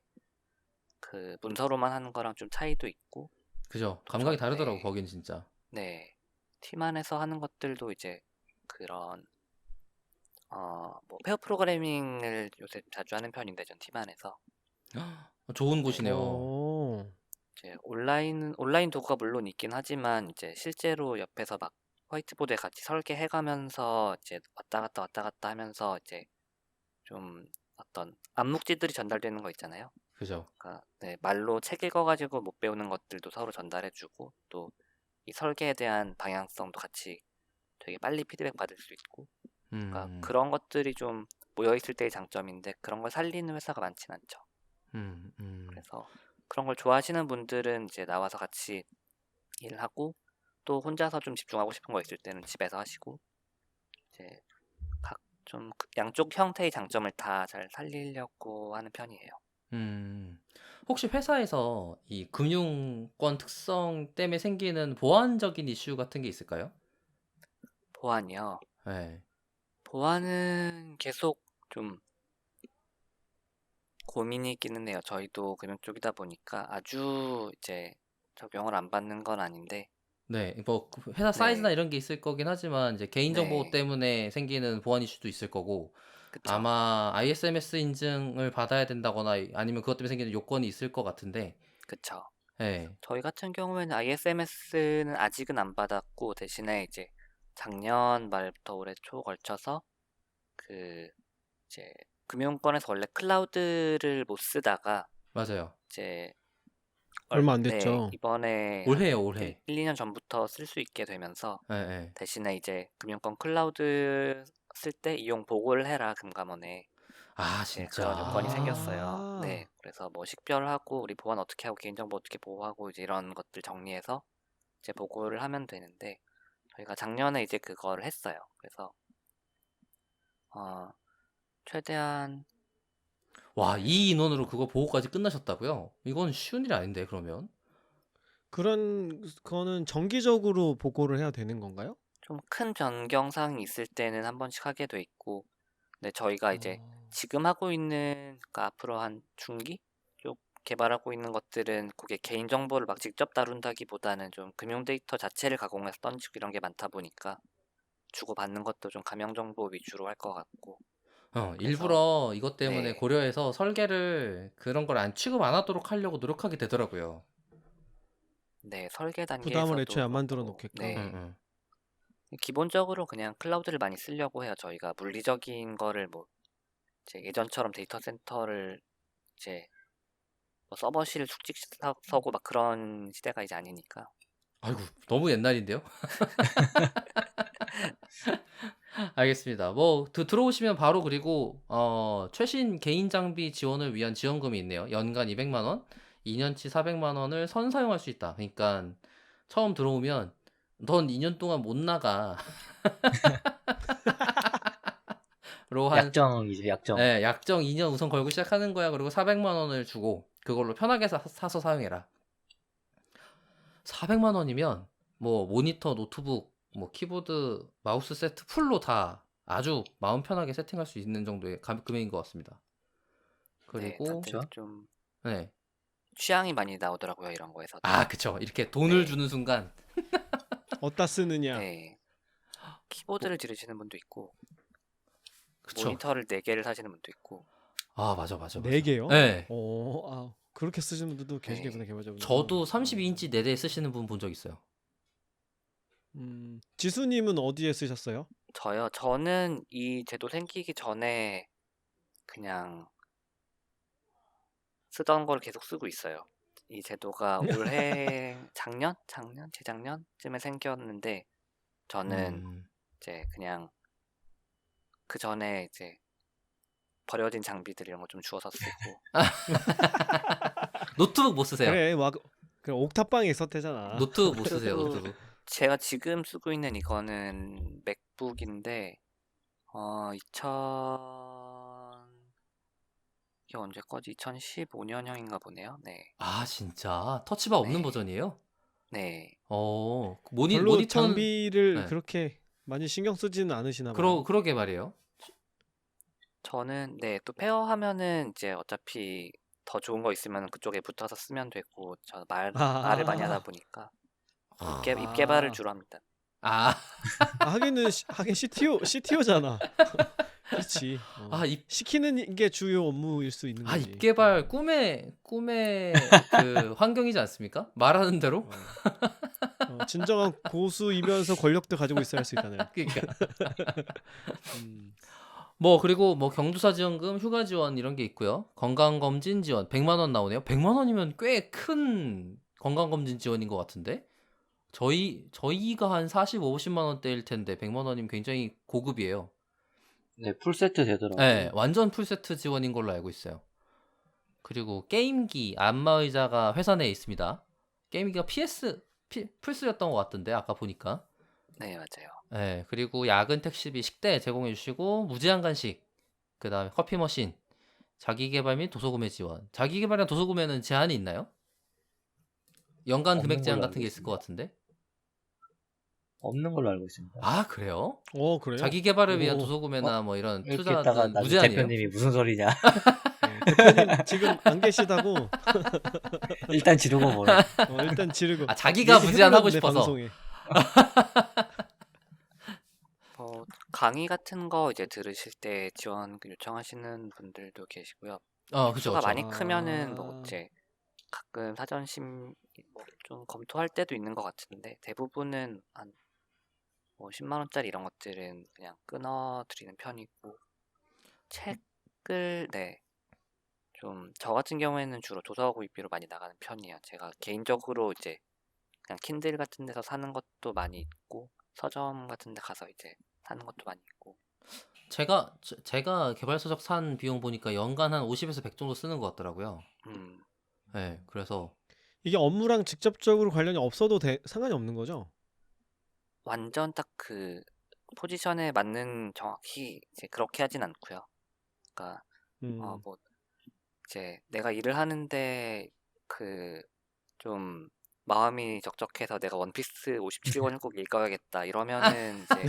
Speaker 4: 그 문서로만 하는 거랑 좀 차이도 있고
Speaker 1: 그죠.
Speaker 4: 또
Speaker 1: 감각이 다르더라고
Speaker 4: 네,
Speaker 1: 거긴 진짜.
Speaker 4: 네, 팀 안에서 하는 것들도 이제 그런 뭐 페어 프로그래밍을 요새 자주 하는 편인데 전 팀 안에서
Speaker 1: 좋은
Speaker 4: 네,
Speaker 1: 곳이네요.
Speaker 4: 이제 온라인 도구가 물론 있긴 하지만 이제 실제로 옆에서 막 화이트보드에 같이 설계해가면서 이제 왔다 갔다 하면서 이제 좀 어떤 암묵지들이 전달되는 거 있잖아요.
Speaker 1: 그죠.
Speaker 4: 그러니까 네, 말로 책 읽어가지고 못 배우는 것들도 서로 전달해주고 또 이 설계에 대한 방향성도 같이 되게 빨리 피드백 받을 수 있고 그러니까
Speaker 1: 음,
Speaker 4: 그런 것들이 좀 모여있을 때의 장점인데 그런 걸 살리는 회사가 많진 않죠. 그래서 그런 걸 좋아하시는 분들은 이제 나와서 같이 일을 하고 또 혼자서 좀 집중하고 싶은 거 있을 때는 집에서 하시고 이제 각 좀 양쪽 형태의 장점을 다 잘 살리려고 하는 편이에요.
Speaker 1: 혹시 회사에서 이 금융권 특성 때문에 생기는 보안적인 이슈 같은 게 있을까요?
Speaker 4: 보안이요.
Speaker 1: 네.
Speaker 4: 보안은 계속 좀 고민이 있기는 해요. 저희도 금융 쪽이다 보니까 아주 이제 적용을 안 받는 건 아닌데
Speaker 1: 네, 뭐 회사 사이즈나
Speaker 4: 네,
Speaker 1: 이런 게 있을 거긴 하지만 이제 개인정보
Speaker 4: 네,
Speaker 1: 때문에 생기는 보안 이슈도 있을 거고
Speaker 4: 그쵸.
Speaker 1: 아마 ISMS 인증을 받아야 된다거나 아니면 그것 때문에 생기는 요건이 있을 것 같은데
Speaker 4: 그쵸.
Speaker 1: 네.
Speaker 4: 저희 같은 경우에는 ISMS는 아직은 안 받았고 대신에 이제 작년 말부터 올해 초 걸쳐서 그 이제 금융권에서 원래 클라우드를 못 쓰다가
Speaker 1: 맞아요.
Speaker 4: 이제
Speaker 2: 얼마 안
Speaker 4: 네,
Speaker 2: 됐죠.
Speaker 4: 이번에 한
Speaker 1: 올해요,
Speaker 4: 1,
Speaker 1: 올해.
Speaker 4: 2년 전부터 쓸 수 있게 되면서
Speaker 1: 네.
Speaker 4: 대신에 이제 금융권 클라우드 쓸 때 이용 보고를 해라 금감원에 이제 그런 요건이 생겼어요. 네, 그래서 뭐 식별하고 우리 보안 어떻게 하고 개인정보 어떻게 보호하고 이제 이런 것들 정리해서 이제 보고를 하면 되는데 저희가 작년에 이제 그거를 했어요. 그래서 최대한
Speaker 1: 와, 이 인원으로 그거 보고까지 끝나셨다고요? 이건 쉬운 일이 아닌데, 그러면?
Speaker 2: 그거는 정기적으로 보고를 해야 되는 건가요?
Speaker 4: 좀 큰 변경사항이 있을 때는 한 번씩 하게 돼 있고 근데 저희가 이제 지금 하고 있는 그러니까 앞으로 한 중기 쪽 개발하고 있는 것들은 그게 개인정보를 막 직접 다룬다기보다는 좀 금융 데이터 자체를 가공해서 던지고 이런 게 많다 보니까 주고받는 것도 좀 가명정보 위주로 할 것 같고 그래서
Speaker 1: 일부러 이것 때문에
Speaker 4: 네,
Speaker 1: 고려해서 설계를 그런 걸 취급 안 하도록 하려고 노력하게 되더라고요.
Speaker 4: 네 설계
Speaker 2: 부담을
Speaker 4: 단계에서도
Speaker 2: 애초에 안 만들어
Speaker 4: 그렇고
Speaker 2: 놓게끔.
Speaker 1: 응.
Speaker 4: 기본적으로 그냥 클라우드를 많이 쓰려고 해요. 저희가 물리적인 거를 뭐 이제 예전처럼 데이터 센터를 이제 뭐 서버실 숙직 서고 막 그런 시대가 이제 아니니까.
Speaker 1: 아이고, 너무 옛날인데요? 알겠습니다. 뭐 들어오시면 바로 그리고 최신 개인 장비 지원을 위한 지원금이 있네요. 연간 200만 원, 2년치 400만 원을 선사용할 수 있다. 그러니까 처음 들어오면 넌 2년 동안 못 나가. 한
Speaker 3: 약정이죠, 약정.
Speaker 1: 네, 약정 2년 우선 걸고 시작하는 거야. 그리고 400만 원을 주고 그걸로 편하게 사서 사용해라. 400만 원이면 뭐 모니터, 노트북, 뭐 키보드, 마우스 세트 풀로 다 아주 마음 편하게 세팅할 수 있는 정도의 금액인 것 같습니다.
Speaker 4: 네,
Speaker 1: 그리고
Speaker 4: 다들
Speaker 3: 그쵸?
Speaker 4: 좀
Speaker 1: 네.
Speaker 4: 취향이 많이 나오더라고요, 이런 거에서.
Speaker 1: 아, 그쵸. 이렇게 돈을
Speaker 4: 네.
Speaker 1: 주는 순간
Speaker 2: 어디다 쓰느냐.
Speaker 4: 네. 키보드를 들으시는 분도 있고,
Speaker 1: 그쵸.
Speaker 4: 모니터를 4개를 사시는 분도 있고,
Speaker 1: 아, 맞아, 맞아, 맞아.
Speaker 2: 4개요?
Speaker 1: 네.
Speaker 2: 그렇게 쓰시는 분들도 계시겠구나,
Speaker 4: 네.
Speaker 2: 개발자분들.
Speaker 1: 저도 32인치 4대 쓰시는 분 본 적 있어요.
Speaker 2: 지수님은 어디에 쓰셨어요?
Speaker 4: 저는 이 제도 생기기 전에 그냥 쓰던 걸 계속 쓰고 있어요. 이 제도가 올해 재작년쯤에 생겼는데, 저는
Speaker 1: 음.
Speaker 4: 이제 그냥 그 전에 이제 버려진 장비들 이런 거 좀 주워서 쓰고,
Speaker 1: 노트북 못 쓰세요?
Speaker 2: 그래, 그래, 옥탑방에 있었대잖아.
Speaker 1: 노트북 못 쓰세요,
Speaker 4: 노트북
Speaker 1: 노트북.
Speaker 4: 제가 지금 쓰고 있는 이거는 맥북인데 2000 이게 언제 거지? 2015년형인가 보네요. 네.
Speaker 1: 아, 진짜? 터치바 없는
Speaker 4: 네.
Speaker 1: 버전이에요?
Speaker 4: 네.
Speaker 2: 별로
Speaker 1: 모니터는
Speaker 2: 장비를
Speaker 1: 네.
Speaker 2: 그렇게 많이 신경 쓰지는 않으시나 봐요.
Speaker 1: 그러게 말이에요.
Speaker 4: 저는 또 페어하면은 이제 어차피 더 좋은 거 있으면 그쪽에 붙어서 쓰면 되고, 저 말을 많이 하다 보니까 입 개발을 주로 합니다.
Speaker 1: 아,
Speaker 2: 하긴 CTO잖아. 그렇지.
Speaker 1: 아,
Speaker 2: 시키는 게 주요 업무일 수 있는 거지.
Speaker 1: 입개발 꿈의 그 환경이지 않습니까? 말하는 대로?
Speaker 2: 진정한 고수이면서 권력도 가지고 있어야 할 수 있다는.
Speaker 1: 그러니까.
Speaker 2: 음.
Speaker 1: 그리고 경조사 지원금, 휴가 지원 이런 게 있고요. 건강검진 지원 100만 원 나오네요. 100만 원이면 꽤 큰 건강검진 지원인 것 같은데? 저희가 한 40, 50만 원대일 텐데 100만 원이면 굉장히 고급이에요.
Speaker 3: 네, 풀세트 되더라고요.
Speaker 1: 네, 완전 풀세트 지원인 걸로 알고 있어요. 그리고 게임기, 안마의자가 회사 내에 있습니다. 게임기가 플스였던 것 같던데 아까 보니까.
Speaker 4: 네, 맞아요.
Speaker 1: 네, 그리고 야근 택시비 식대 제공해 주시고 무제한 간식, 그 다음에 커피 머신, 자기개발 및 도서구매 지원. 자기개발이랑 도서구매는 제한이 있나요? 연간
Speaker 3: 없는
Speaker 1: 금액 제한
Speaker 3: 걸로
Speaker 1: 같은 게
Speaker 3: 알고
Speaker 1: 있을 것 같은데?
Speaker 3: 없는 걸로 알고 있습니다.
Speaker 1: 아, 그래요?
Speaker 2: 그래요?
Speaker 1: 자기개발을 위한
Speaker 3: 오,
Speaker 1: 도서구매나 뭐 이런
Speaker 3: 이렇게
Speaker 1: 투자는
Speaker 3: 했다가 나중에
Speaker 1: 무제한이에요?
Speaker 3: 대표님이 무슨 소리냐.
Speaker 2: 대표님 지금 안 계시다고.
Speaker 3: 일단 지르고 뭐래.
Speaker 2: 일단 지르고.
Speaker 1: 아, 자기가 무제한하고
Speaker 2: 해버렸네,
Speaker 1: 싶어서.
Speaker 2: 방송에.
Speaker 4: 강의 같은 거 이제 들으실 때 지원 요청하시는 분들도 계시고요.
Speaker 1: 그죠,
Speaker 4: 수가
Speaker 1: 그죠.
Speaker 4: 많이 크면은 이제 가끔 사전심 좀 검토할 때도 있는 것 같은데, 대부분은 한 10만 원짜리 이런 것들은 그냥 끊어드리는 편이고, 책을 좀 저 같은 경우에는 주로 도서 구입비로 많이 나가는 편이에요. 제가 개인적으로 이제 그냥 킨들 같은 데서 사는 것도 많이 있고, 서점 같은 데 가서 이제 사는 것도 많이 있고.
Speaker 1: 제가 개발서적 산 비용 보니까 연간 한 50에서 100 정도 쓰는 것 같더라고요. 네, 그래서
Speaker 2: 이게 업무랑 직접적으로 관련이 없어도 상관이 없는 거죠?
Speaker 4: 완전 딱 그 포지션에 맞는 정확히 이제 그렇게 하진 않고요. 그러니까 뭐 이제 내가 일을 하는데 좀 마음이 적적해서 내가 원피스 57권을 꼭 읽어야겠다 이러면은 이제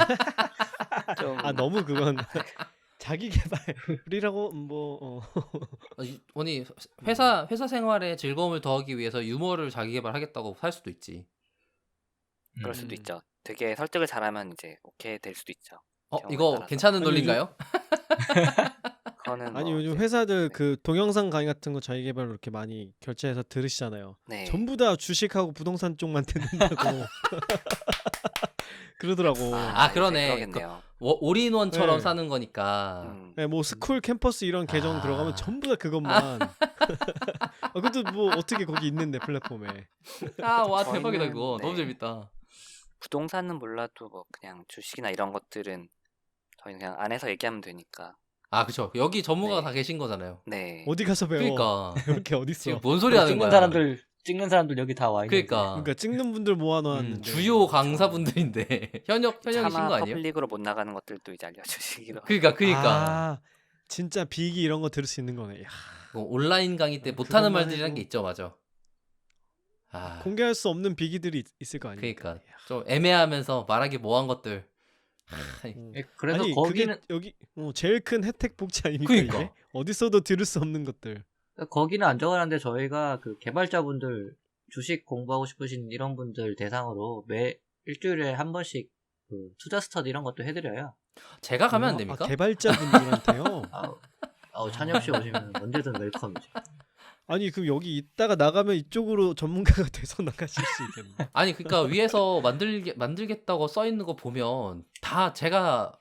Speaker 4: 좀
Speaker 2: 너무 그건 자기 개발이라고
Speaker 1: 아니 회사 생활에 즐거움을 더하기 위해서 유머를 자기 개발하겠다고 할 수도 있지.
Speaker 4: 그럴 수도 있죠. 되게 설득을 잘하면 이제 오케이 될 수도 있죠.
Speaker 1: 이거
Speaker 4: 따라서.
Speaker 1: 괜찮은
Speaker 2: 아니,
Speaker 1: 논리인가요?
Speaker 4: 그거는
Speaker 2: 아니
Speaker 4: 뭐
Speaker 2: 요즘
Speaker 4: 이제
Speaker 2: 회사들 그 동영상 강의 같은 거 자기 개발로 이렇게 많이 결제해서 들으시잖아요.
Speaker 4: 네.
Speaker 2: 전부 다 주식하고 부동산 쪽만 듣는다고 그러더라고.
Speaker 1: 아, 그러네.
Speaker 4: 그러겠네요.
Speaker 1: 올인원처럼
Speaker 2: 네.
Speaker 1: 사는 거니까.
Speaker 2: 네, 뭐 스쿨 캠퍼스 이런 계정 들어가면 전부 다 그것만. 그것도 뭐 어떻게 거기 있는데 플랫폼에.
Speaker 1: 와,
Speaker 4: 저희는,
Speaker 1: 대박이다 그거.
Speaker 4: 네.
Speaker 1: 너무 재밌다.
Speaker 4: 부동산은 몰라도 뭐 그냥 주식이나 이런 것들은 저희는 그냥 안에서 얘기하면 되니까.
Speaker 1: 아, 그쵸. 여기 전문가가
Speaker 4: 네.
Speaker 1: 다 계신 거잖아요.
Speaker 4: 네.
Speaker 2: 어디 가서 배워.
Speaker 1: 그러니까
Speaker 2: 이렇게 어딨어.
Speaker 1: 지금 뭔 소리 하는
Speaker 3: 찍는
Speaker 1: 거야?
Speaker 3: 사람들 찍는 사람들 여기 다 와 있는데.
Speaker 1: 그러니까
Speaker 2: 그러니까 찍는 분들 모아놓았는데
Speaker 1: 주요 강사분들인데 현역이신
Speaker 4: 차마
Speaker 1: 거 아니에요?
Speaker 4: 퍼블릭으로 못 나가는 것들도 이제 알려주시기로 하고.
Speaker 1: 그러니까
Speaker 2: 아 진짜 빅이 이런 거 들을 수 있는 거네. 야,
Speaker 1: 온라인 강의 때 못하는
Speaker 2: 그것만
Speaker 1: 말들이란
Speaker 2: 해도
Speaker 1: 게 있죠, 맞아. 아,
Speaker 2: 공개할 수 없는 빅이들이 있을 거 아닙니까?
Speaker 1: 그러니까 좀 애매하면서 말하기 뭐한 것들.
Speaker 2: 음.
Speaker 3: 예, 그래서
Speaker 2: 아니
Speaker 3: 거기는
Speaker 2: 그게 여기 제일 큰 혜택 복지 아닙니까
Speaker 1: 그러니까.
Speaker 2: 이게? 어디서도 들을 수 없는 것들.
Speaker 3: 거기는 안 적어놨는데 저희가 그 개발자분들 주식 공부하고 싶으신 이런 분들 대상으로 매 일주일에 한 번씩 그 투자 스터디 이런 것도 해드려요.
Speaker 1: 제가 가면 안 됩니까?
Speaker 2: 개발자분들한테요?
Speaker 3: 찬엽 씨 오시면 언제든 웰컴이죠.
Speaker 2: 아니 그럼 여기 있다가 나가면 이쪽으로 전문가가 돼서 나가실 수 있겠네.
Speaker 1: 아니 그러니까 위에서 만들겠다고 써 있는 거 보면 다 제가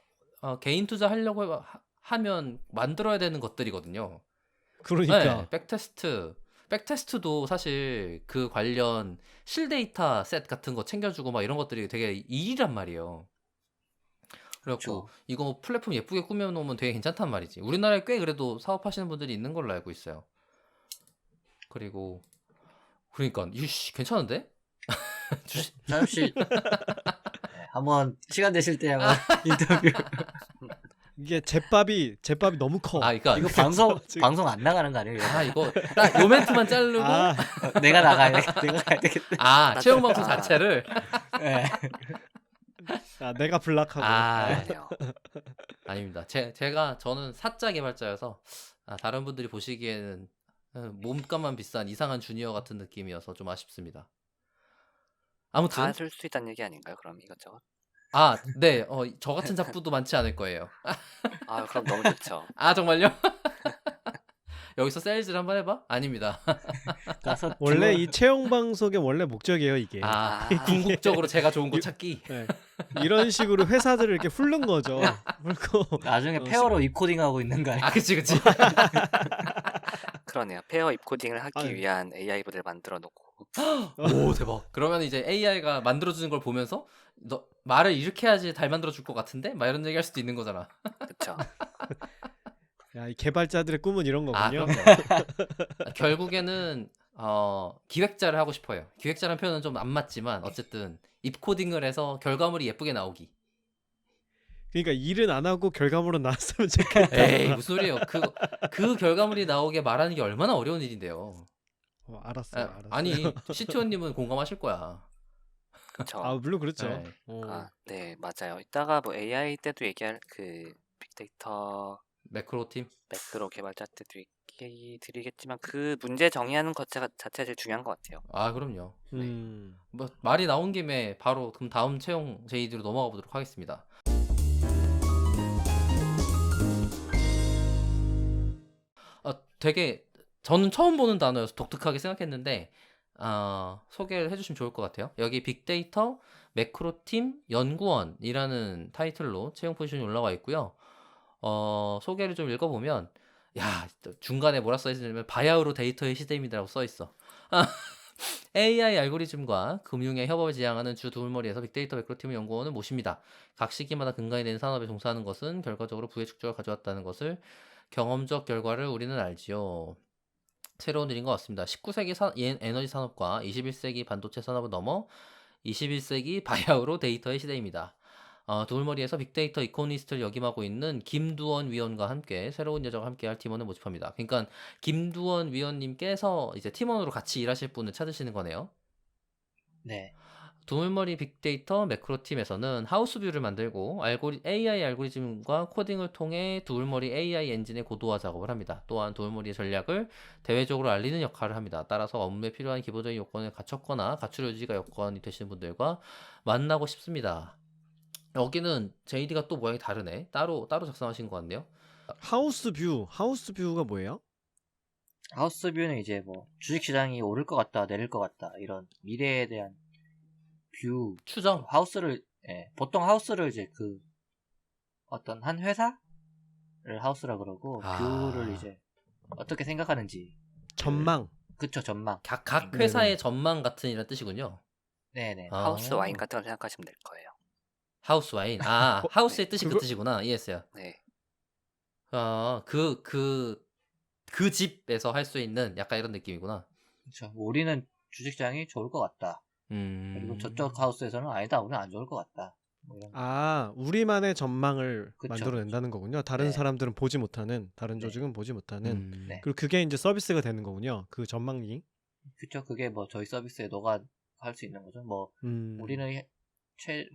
Speaker 1: 개인 투자 하려고 하면 만들어야 되는 것들이거든요.
Speaker 2: 그러니까
Speaker 1: 네, 백테스트도 사실 그 관련 실데이터 셋 같은 거 챙겨주고 막 이런 것들이 되게 일이란 말이에요. 그래갖고
Speaker 3: 그쵸.
Speaker 1: 이거 플랫폼 예쁘게 꾸며놓으면 되게 괜찮단 말이지. 우리나라에 꽤 그래도 사업하시는 분들이 있는 걸로 알고 있어요. 그리고 그러니까 이씨 괜찮은데?
Speaker 3: 찬엽 씨 한번 시간 되실 때 한번 인터뷰.
Speaker 2: 이게 제밥이 너무 커.
Speaker 1: 아, 그러니까
Speaker 3: 이거 방송 안 나가는 거 아니에요?
Speaker 1: 이거 딱 요 멘트만 자르고
Speaker 2: 아,
Speaker 3: 내가 나가야 되겠다.
Speaker 1: 채용 방송 자체를
Speaker 3: 예.
Speaker 2: 내가 블락하고.
Speaker 4: 아니요.
Speaker 1: 아닙니다. 저는 사짜 개발자여서 다른 분들이 보시기에는 몸값만 비싼 이상한 주니어 같은 느낌이어서 좀 아쉽습니다. 아무튼
Speaker 4: 다 쓸 수 있다는 얘기 아닌가요? 그럼 이것저것.
Speaker 1: 네, 저 같은 잡부도 많지 않을 거예요.
Speaker 4: 아, 그럼 너무 좋죠.
Speaker 1: 정말요? 여기서 세일즈를 한번 해봐? 아닙니다.
Speaker 3: 가서
Speaker 2: 원래 이 채용 방송의 원래 목적이에요 이게.
Speaker 1: 궁극적으로 제가 좋은 거 찾기.
Speaker 2: 네. 이런 식으로 회사들을 이렇게 훑는 거죠. 훑고
Speaker 3: 나중에 페어로 입코딩하고 있는 거 아니에요?
Speaker 1: 그치.
Speaker 4: 그러네요. 페어 입코딩을 하기
Speaker 2: 아유.
Speaker 4: 위한 AI 모델 만들어 놓고.
Speaker 1: 오, 대박. 그러면 이제 AI가 만들어주는 걸 보면서 너 말을 이렇게 해야지 잘 만들어줄 것 같은데? 막 이런 얘기 할 수도 있는 거잖아.
Speaker 4: 그쵸.
Speaker 2: 야, 이 개발자들의 꿈은 이런 거군요.
Speaker 1: 그럼요. 결국에는 기획자를 하고 싶어요. 기획자라는 표현은 좀 안 맞지만 어쨌든 입코딩을 해서 결과물이 예쁘게 나오기.
Speaker 2: 그러니까 일은 안 하고 결과물은 나왔으면 좋겠다.
Speaker 1: 에이, 무슨 소리예요. 그 결과물이 나오게 말하는 게 얼마나 어려운 일인데요.
Speaker 2: 알았어요.
Speaker 1: 아니, CTO님은 공감하실 거야.
Speaker 4: 그쵸.
Speaker 2: 물론 그렇죠.
Speaker 1: 네.
Speaker 4: 네, 맞아요. 이따가 뭐 AI 때도 얘기할 그 빅데이터
Speaker 1: 매크로팀?
Speaker 4: 매크로 개발자 때도 얘기 드리겠지만 그 문제 정의하는 것 자체가 제일 중요한 것 같아요.
Speaker 1: 그럼요. 뭐 말이 나온 김에 바로 그럼 다음 채용 JD로 넘어가 보도록 하겠습니다. 되게 저는 처음 보는 단어여서 독특하게 생각했는데 소개를 해주시면 좋을 것 같아요. 여기 빅데이터 매크로팀 연구원이라는 타이틀로 채용 포지션이 올라와 있고요. 소개를 좀 읽어보면 중간에 뭐라 써있냐면 바야흐로 데이터의 시대입니다라고 써있어. AI 알고리즘과 금융의 협업을 지향하는 주 두물머리에서 빅데이터 매크로팀 연구원을 모십니다. 각 시기마다 근간이 되는 산업에 종사하는 것은 결과적으로 부의 축적을 가져왔다는 것을 경험적 결과를 우리는 알지요. 새로운 일인 것 같습니다. 19세기 에너지 산업과 21세기 반도체 산업을 넘어 21세기 바야흐로 데이터의 시대입니다. 두물머리에서 빅데이터 이코노미스트를 역임하고 있는 김두원 위원과 함께 새로운 여정을 함께할 팀원을 모집합니다. 그러니까 김두원 위원님께서 이제 팀원으로 같이 일하실 분을 찾으시는 거네요.
Speaker 3: 네.
Speaker 1: 두물머리 빅데이터 매크로팀에서는 하우스뷰를 만들고 AI 알고리즘과 코딩을 통해 두물머리 AI 엔진의 고도화 작업을 합니다. 또한 두물머리의 전략을 대외적으로 알리는 역할을 합니다. 따라서 업무에 필요한 기본적인 요건을 갖췄거나 갖출 유지가 요건이 되시는 분들과 만나고 싶습니다. 여기는 JD가 또 모양이 다르네. 따로 작성하신 것 같네요.
Speaker 2: 하우스뷰가 뭐예요?
Speaker 3: 하우스뷰는 이제 뭐 주식시장이 오를 것 같다 내릴 것 같다 이런 미래에 대한 뷰
Speaker 1: 추정.
Speaker 3: 보통 하우스를 이제 그 어떤 한 회사를 하우스라 그러고 뷰를 이제 어떻게 생각하는지
Speaker 2: 전망.
Speaker 3: 그쵸 전망.
Speaker 1: 각 회사의 전망 같은 이런 뜻이군요.
Speaker 3: 네네.
Speaker 4: 하우스 와인 같은 걸 생각하시면 될 거예요.
Speaker 1: 하우스 와인. 하우스의 뜻이 그 뜻이구나. 이해했어요.
Speaker 4: 네.
Speaker 1: 그 집에서 할 수 있는 약간 이런 느낌이구나.
Speaker 3: 그렇죠. 우리는 주식시장이 좋을 것 같다. 그리고 저쪽
Speaker 1: 음.
Speaker 3: 하우스에서는 아니다, 우리는 안 좋을 것 같다. 뭐 이런 거.
Speaker 2: 아, 우리만의 전망을
Speaker 3: 그쵸,
Speaker 2: 만들어낸다는 거군요. 다른
Speaker 3: 네.
Speaker 2: 사람들은 보지 못하는, 다른
Speaker 3: 네.
Speaker 2: 조직은 보지 못하는.
Speaker 1: 음.
Speaker 3: 네.
Speaker 2: 그리고 그게 이제 서비스가 되는 거군요. 그 전망이.
Speaker 3: 그쵸. 그게 뭐 저희 서비스에 녹아 할 수 있는 거죠. 뭐 우리는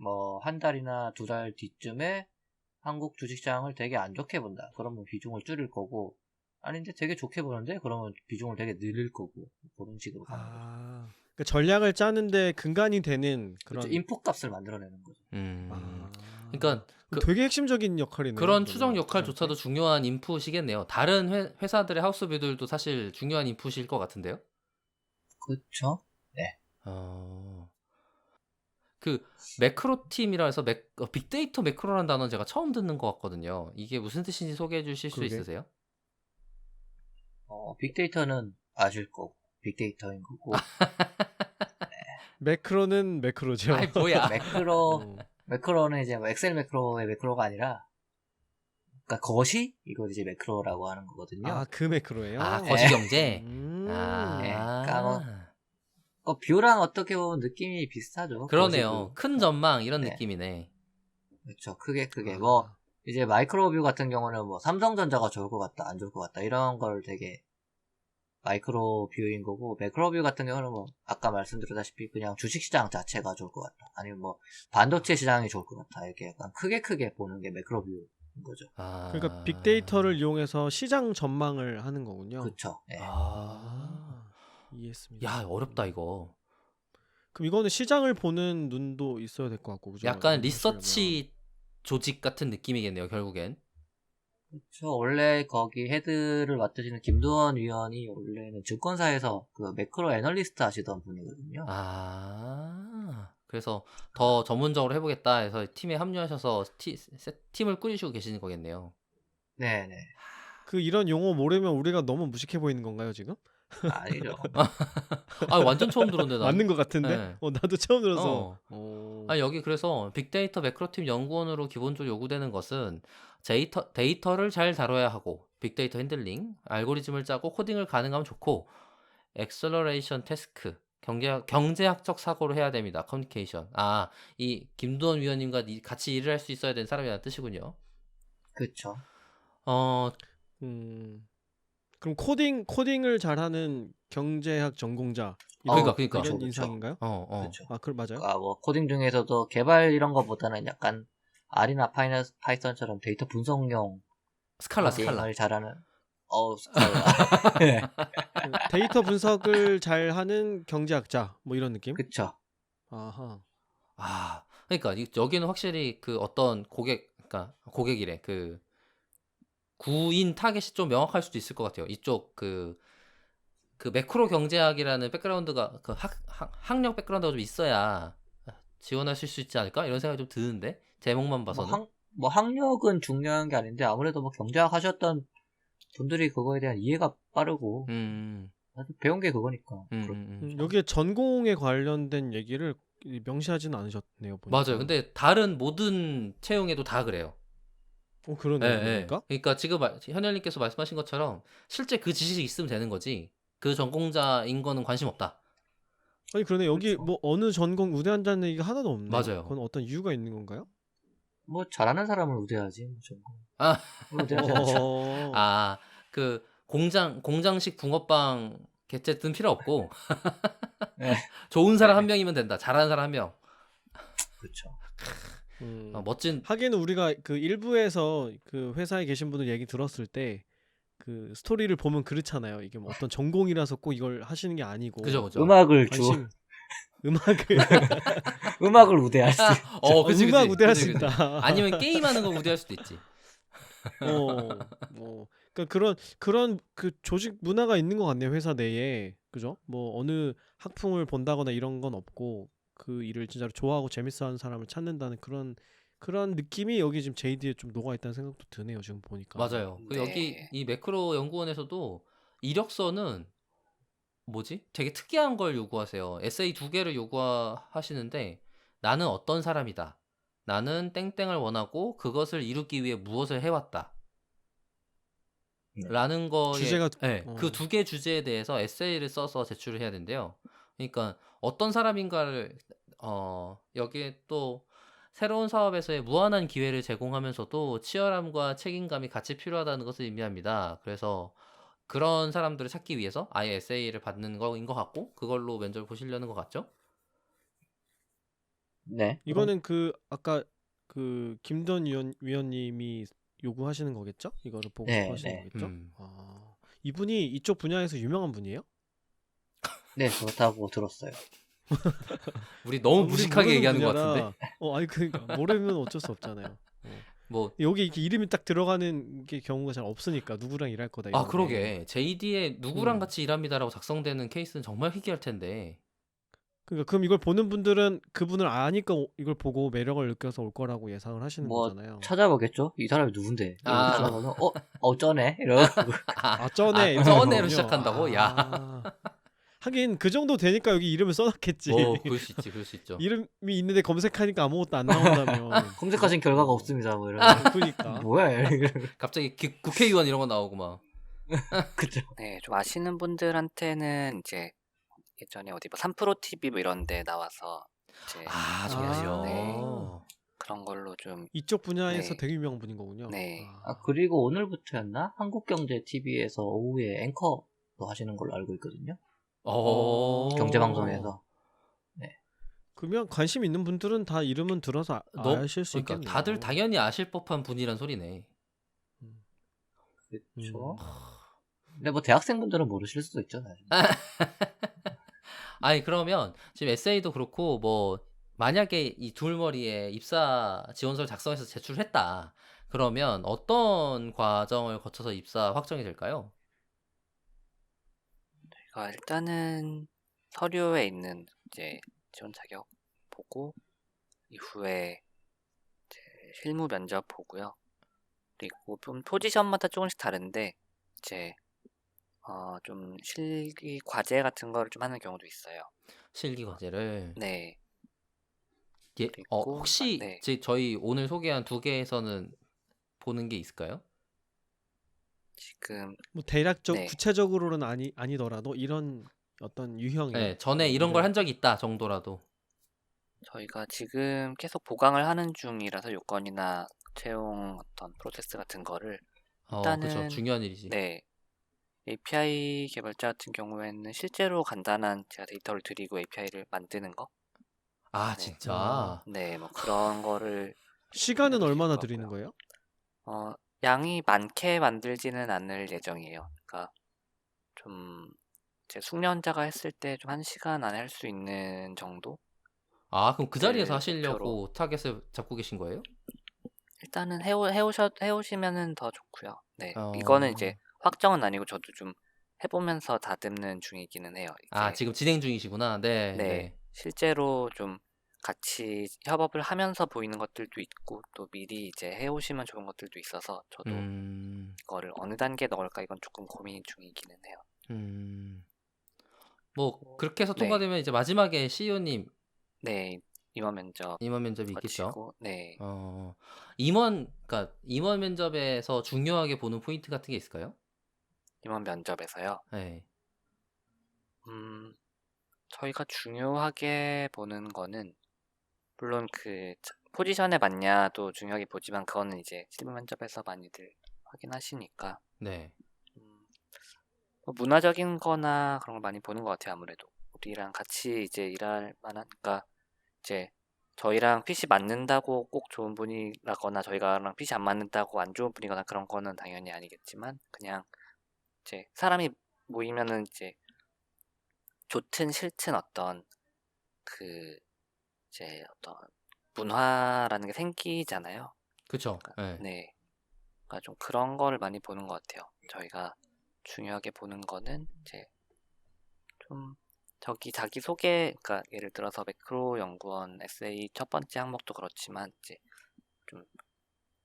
Speaker 3: 뭐 한 달이나 2달 뒤쯤에 한국 주식시장을 되게 안 좋게 본다. 그러면 비중을 줄일 거고, 아닌데 되게 좋게 보는데 그러면 비중을 되게 늘릴 거고, 그런 식으로 가는 거죠.
Speaker 2: 아, 그러니까 전략을 짜는데 근간이 되는
Speaker 3: 그렇죠.
Speaker 2: 그런.
Speaker 3: 인풋 값을 만들어내는 거죠.
Speaker 2: 아,
Speaker 1: 그러니까 그
Speaker 2: 되게 핵심적인 역할이네요.
Speaker 1: 그런
Speaker 2: 그러면
Speaker 1: 추정 역할조차도
Speaker 2: 투자한테.
Speaker 1: 중요한 인풋이겠네요. 다른 회사들의 하우스뷰들도 사실 중요한 인풋일 것 같은데요.
Speaker 3: 그렇죠.
Speaker 1: 그 매크로 팀이라 해서 빅데이터 매크로라는 단어는 제가 처음 듣는 것 같거든요. 이게 무슨 뜻인지 소개해 주실 수
Speaker 2: 그러게.
Speaker 1: 있으세요?
Speaker 3: 빅데이터는 아실 거고, 빅데이터인 거고,
Speaker 2: 매크로는 매크로죠.
Speaker 1: 아이 뭐야.
Speaker 3: 매크로는 이제 뭐 엑셀 매크로의 매크로가 아니라, 그러니까 것이 이걸 이제 매크로라고 하는 거거든요.
Speaker 2: 아, 그 매크로예요?
Speaker 1: 아, 거시경제.
Speaker 3: 그러니까 뭐
Speaker 1: 아,
Speaker 3: 뷰랑 어떻게 보면 느낌이 비슷하죠.
Speaker 1: 그러네요.
Speaker 3: 거시뷰.
Speaker 1: 큰 전망 이런
Speaker 3: 네.
Speaker 1: 느낌이네.
Speaker 3: 그렇죠. 크게
Speaker 2: 아.
Speaker 3: 뭐 이제 마이크로 뷰 같은 경우는 뭐 삼성전자가 좋을 것 같다, 안 좋을 것 같다 이런 걸 되게 마이크로 뷰인 거고, 매크로 뷰 같은 경우는 뭐 아까 말씀드렸다시피 그냥 주식시장 자체가 좋을 것 같다, 아니면 뭐 반도체 시장이 좋을 것 같다, 이렇게 약간 크게 보는 게 매크로 뷰인 거죠.
Speaker 1: 아,
Speaker 2: 그러니까 빅데이터를 이용해서 시장 전망을 하는 거군요.
Speaker 3: 그렇죠. 예.
Speaker 2: 이해했습니다.
Speaker 1: 야, 어렵다 이거.
Speaker 2: 그럼 이거는 시장을 보는 눈도 있어야 될 것 같고, 그죠?
Speaker 1: 약간
Speaker 2: 이거 하시려면.
Speaker 1: 리서치 조직 같은 느낌이겠네요, 결국엔.
Speaker 3: 그렇죠. 원래 거기 헤드를 맡으시는 김도원 위원이 원래는 증권사에서 그 매크로 애널리스트 하시던 분이거든요.
Speaker 1: 그래서 더 전문적으로 해보겠다 해서 팀에 합류하셔서 팀을 꾸리시고 계시는 거겠네요.
Speaker 3: 네네.
Speaker 2: 그 이런 용어 모르면 우리가 너무 무식해 보이는 건가요, 지금?
Speaker 3: 아니죠.
Speaker 1: 아, 완전 처음 들었는데 난.
Speaker 2: 맞는 것 같은데?
Speaker 1: 네.
Speaker 2: 나도 처음 들어서.
Speaker 1: 여기 그래서 빅데이터 매크로팀 연구원으로 기본적으로 요구되는 것은 데이터를 잘 다뤄야 하고, 빅데이터 핸들링, 알고리즘을 짜고 코딩을 가능하면 좋고, 엑셀러레이션 태스크, 경제학적 사고를 해야 됩니다. 커뮤니케이션. 이 김두원 위원님과 같이 일을 할 수 있어야 되는 사람이라는 뜻이군요.
Speaker 3: 그렇죠.
Speaker 2: 그럼 코딩을 잘하는 경제학 전공자
Speaker 1: 그러니까.
Speaker 2: 이런
Speaker 3: 그렇죠.
Speaker 2: 인상인가요?
Speaker 3: 그렇죠.
Speaker 2: 그걸 맞아요?
Speaker 3: 뭐 코딩 중에서도 개발 이런 거보다는 약간 R이나 파이썬처럼 데이터 분석용
Speaker 1: 스칼라.
Speaker 3: 게임을 잘하는 스칼라. 네.
Speaker 2: 데이터 분석을 잘하는 경제학자 뭐 이런 느낌?
Speaker 3: 그쵸.
Speaker 2: 아하.
Speaker 1: 그러니까 여기는 확실히 그 어떤 그러니까 고객이래. 그 구인 타겟이 좀 명확할 수도 있을 것 같아요. 이쪽 그 매크로 경제학이라는 백그라운드가 그 학력 백그라운드가 좀 있어야 지원하실 수 있지 않을까? 이런 생각이 좀 드는데, 제목만 봐서는.
Speaker 3: 뭐 학력은 중요한 게 아닌데, 아무래도 뭐 경제학 하셨던 분들이 그거에 대한 이해가 빠르고 배운 게 그거니까.
Speaker 2: 여기에 전공에 관련된 얘기를 명시하지는 않으셨네요, 보니까.
Speaker 1: 맞아요. 근데 다른 모든 채용에도 다 그래요.
Speaker 2: 그러네요. 그러니까?
Speaker 1: 그러니까 지금 현열님께서 말씀하신 것처럼 실제 그 지식이 있으면 되는 거지, 그 전공자인 거는 관심 없다.
Speaker 2: 아니 그러네. 여기
Speaker 3: 그렇죠.
Speaker 2: 뭐 어느 전공 우대한다는 얘기가 하나도 없네요.
Speaker 1: 맞아요.
Speaker 2: 그건 어떤 이유가 있는 건가요?
Speaker 3: 뭐 잘하는 사람을 우대하지. 뭐 전공.
Speaker 1: 아.
Speaker 3: 우대하지 않죠.
Speaker 1: 그 공장식 붕어빵 개체든 필요 없고
Speaker 3: 네.
Speaker 1: 좋은 사람 한 명이면 된다. 잘하는 사람 한 명.
Speaker 3: 그렇죠.
Speaker 1: 멋진.
Speaker 2: 하긴 우리가 그 일부에서 그 회사에 계신 분들 얘기 들었을 때 그 스토리를 보면 그렇잖아요. 이게 뭐 어떤 전공이라서 꼭 이걸 하시는 게 아니고.
Speaker 1: 그죠.
Speaker 3: 음악을 음악을 우대할 수.
Speaker 1: 그치.
Speaker 2: 음악 우대할 수 있다.
Speaker 1: 아니면 게임하는 거 우대할 수도 있지.
Speaker 2: 그러니까 그런 그 조직 문화가 있는 것 같네요, 회사 내에. 그죠? 뭐 어느 학풍을 본다거나 이런 건 없고, 그 일을 진짜로 좋아하고 재밌어하는 사람을 찾는다는 그런 느낌이 여기 지금 JD에 좀 녹아 있다는 생각도 드네요, 지금 보니까.
Speaker 1: 맞아요.
Speaker 4: 네.
Speaker 1: 여기 이 매크로 연구원에서도 이력서는 되게 특이한 걸 요구하세요. 에세이 2개를 요구하시는데, 나는 어떤 사람이다, 나는 땡땡을 원하고 그것을 이루기 위해 무엇을 해왔다 라는 거에
Speaker 2: 주제가
Speaker 1: 그 2개 주제에 대해서 에세이를 써서 제출을 해야 된대요. 그러니까 어떤 사람인가를 여기에 또 새로운 사업에서의 무한한 기회를 제공하면서도 치열함과 책임감이 같이 필요하다는 것을 의미합니다. 그래서 그런 사람들을 찾기 위해서 아예 에세이를 받는 거인 것 같고 그걸로 면접을 보시려는 것 같죠?
Speaker 3: 네.
Speaker 2: 이거는 그 아까 그 김던 위원님이 요구하시는 거겠죠? 이거를 보고 싶어
Speaker 3: 네,
Speaker 2: 하시는
Speaker 3: 네.
Speaker 2: 거겠죠? 아, 이분이 이쪽 분야에서 유명한 분이에요?
Speaker 3: 네, 그렇다고 들었어요.
Speaker 1: 우리 너무
Speaker 2: 우리
Speaker 1: 무식하게
Speaker 2: 모르는
Speaker 1: 얘기하는 것
Speaker 2: 분야라
Speaker 1: 같은데?
Speaker 2: 아니 그러니까 모르면 어쩔 수 없잖아요.
Speaker 1: 뭐,
Speaker 2: 여기 이렇게 이름이 딱 들어가는 게 경우가 잘 없으니까 누구랑 일할 거다
Speaker 1: 아,
Speaker 2: 이런 게.
Speaker 1: 그러게. JD에 누구랑
Speaker 2: 음.
Speaker 1: 같이 일합니다라고 작성되는 케이스는 정말 희귀할 텐데.
Speaker 2: 그러니까 그럼 이걸 보는 분들은 그분을 아니까 이걸 보고 매력을 느껴서 올 거라고 예상을 하시는
Speaker 3: 뭐
Speaker 2: 거잖아요.
Speaker 3: 찾아보겠죠? 이 사람이 누군데? 이러고
Speaker 1: 아,
Speaker 3: 찾아보면 어쩌네? 이러고
Speaker 2: 쩌네 이렇게
Speaker 1: 쩌네로
Speaker 2: 되는군요.
Speaker 1: 시작한다고? 야.
Speaker 2: 아, 하긴 그 정도 되니까 여기 이름을 써놨겠지.
Speaker 1: 그럴 수 있지, 그럴 수 있죠.
Speaker 2: 이름이 있는데 검색하니까 아무것도 안 나온다면.
Speaker 3: 검색하신 결과가 없습니다. 뭐 이러면
Speaker 2: 그러니까.
Speaker 3: 뭐야?
Speaker 1: 갑자기 국회의원 이런 거 나오고 막.
Speaker 3: 그죠?
Speaker 4: 네, 좀 아시는 분들한테는 이제 예전에 어디 뭐 3프로 TV 뭐 이런 데 나와서 이제
Speaker 1: 아,
Speaker 2: 아.
Speaker 1: 정말요?
Speaker 4: 네, 그런 걸로 좀
Speaker 2: 이쪽 분야에서
Speaker 4: 네.
Speaker 2: 되게 유명한 분인 거군요.
Speaker 4: 네.
Speaker 3: 그리고 오늘부터였나? 한국경제TV에서 오후에 앵커도 하시는 걸로 알고 있거든요. 경제방송에서.
Speaker 2: 그러면 관심 있는 분들은 다 이름은 들어서 아실 수
Speaker 1: 그러니까
Speaker 2: 있겠네요.
Speaker 1: 다들 당연히 아실 법한 분이란 소리네.
Speaker 3: 그렇죠. 근데 뭐 대학생분들은 모르실 수도 있죠, 사실.
Speaker 1: 아니, 그러면 지금 에세이도 그렇고 뭐 만약에 이 둘머리에 입사 지원서를 작성해서 제출했다. 그러면 어떤 과정을 거쳐서 입사 확정이 될까요?
Speaker 4: 저희가 일단은 서류에 있는 이제 지원 자격 보고 이후에 이제 실무 면접 보고요. 그리고 좀 포지션마다 조금씩 다른데 이제 좀 실기 과제 같은 거를 좀 하는 경우도 있어요.
Speaker 1: 실기 과제를.
Speaker 4: 네.
Speaker 1: 예,
Speaker 4: 그리고
Speaker 1: 혹시
Speaker 4: 네.
Speaker 1: 저희 오늘 소개한 두 개에서는 보는 게 있을까요?
Speaker 4: 지금
Speaker 2: 뭐 대략적
Speaker 4: 네.
Speaker 2: 구체적으로는 아니더라도 이런 어떤 유형의
Speaker 1: 네, 전에 이런 걸 한 적이 있다 정도라도.
Speaker 4: 저희가 지금 계속 보강을 하는 중이라서 요건이나 채용 어떤 프로세스 같은 거를
Speaker 1: 그렇죠.
Speaker 4: 일단은
Speaker 1: 중요한 일이지.
Speaker 4: 네. API 개발자 같은 경우에는 실제로 간단한 제가 데이터를 드리고 API를 만드는 거.
Speaker 1: 아,
Speaker 4: 네.
Speaker 1: 진짜.
Speaker 4: 네, 뭐 그런 거를
Speaker 2: 시간은
Speaker 4: 해도
Speaker 2: 얼마나
Speaker 4: 되더라고요.
Speaker 2: 드리는 거예요?
Speaker 4: 양이 많게 만들지는 않을 예정이에요. 그러니까 좀 제 숙련자가 했을 때 좀 1시간 안에 할 수 있는 정도?
Speaker 1: 아, 그럼 그 자리에서
Speaker 4: 네,
Speaker 1: 하시려고 타겟을 잡고 계신 거예요?
Speaker 4: 일단은 해오시면은 더 좋고요. 네,
Speaker 1: 어.
Speaker 4: 이거는 이제 확정은 아니고 저도 좀 해보면서 다듬는 중이기는 해요.
Speaker 1: 아,
Speaker 4: 이제
Speaker 1: 지금 진행 중이시구나. 네,
Speaker 4: 네,
Speaker 1: 네.
Speaker 4: 실제로 좀 같이 협업을 하면서 보이는 것들도 있고 또 미리 이제 해오시면 좋은 것들도 있어서 저도 이거를 어느 단계에 넣을까 이건 조금 고민 중이기는 해요.
Speaker 1: 뭐 그렇게 해서
Speaker 4: 네.
Speaker 1: 통과되면 이제 마지막에 CEO님
Speaker 4: 네, 임원 면접
Speaker 1: 면접이 있겠죠.
Speaker 4: 거치고 네.
Speaker 1: 그러니까 임원 면접에서 중요하게 보는 포인트 같은 게 있을까요?
Speaker 4: 임원 면접에서요.
Speaker 1: 네.
Speaker 4: 저희가 중요하게 보는 거는 물론 그 포지션에 맞냐도 중요하게 보지만 그거는 이제 실무 면접에서 많이들 확인하시니까
Speaker 1: 네.
Speaker 4: 뭐 문화적인 거나 그런 걸 많이 보는 것 같아요. 아무래도 우리랑 같이 이제 일할 만한, 그러니까 이제 저희랑 핏이 맞는다고 꼭 좋은 분이라거나 저희가랑 핏이 안 맞는다고 안 좋은 분이거나 그런 거는 당연히 아니겠지만 그냥 이제 사람이 모이면은 이제 좋든 싫든 어떤 그 이제 어떤 문화라는 게 생기잖아요.
Speaker 1: 그쵸.
Speaker 4: 그러니까,
Speaker 1: 네.
Speaker 4: 네. 그러니까 좀 그런 거를 많이 보는 것 같아요. 저희가 중요하게 보는 거는 이제 좀 저기 자기 소개, 그러니까 예를 들어서 매크로 연구원 에세이 첫 번째 항목도 그렇지만 이제 좀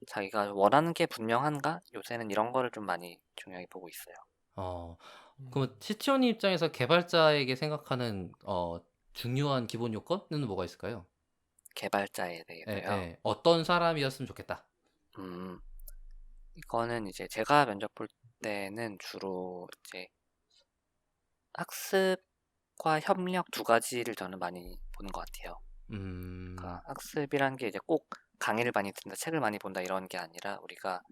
Speaker 4: 자기가 원하는 게 분명한가? 요새는 이런 거를 좀 많이 중요하게 보고 있어요.
Speaker 1: 그럼 CTO님 입장에서 개발자에게 생각하는 중요한 기본 요건은 뭐가 있을까요?
Speaker 4: 개발자에 대해서요.
Speaker 1: 어떤 사람이었으면 좋겠다.
Speaker 4: 이거는 이제 제가 면접 볼 때는 주로 이제 학습 학습과 협력 두 가지를 저는 많이 보는 것 같아요. 그러니까 학습이란 게 이제 꼭 강의를 많이 듣는다, 책을 많이 본다 이런 게 아니라 우리가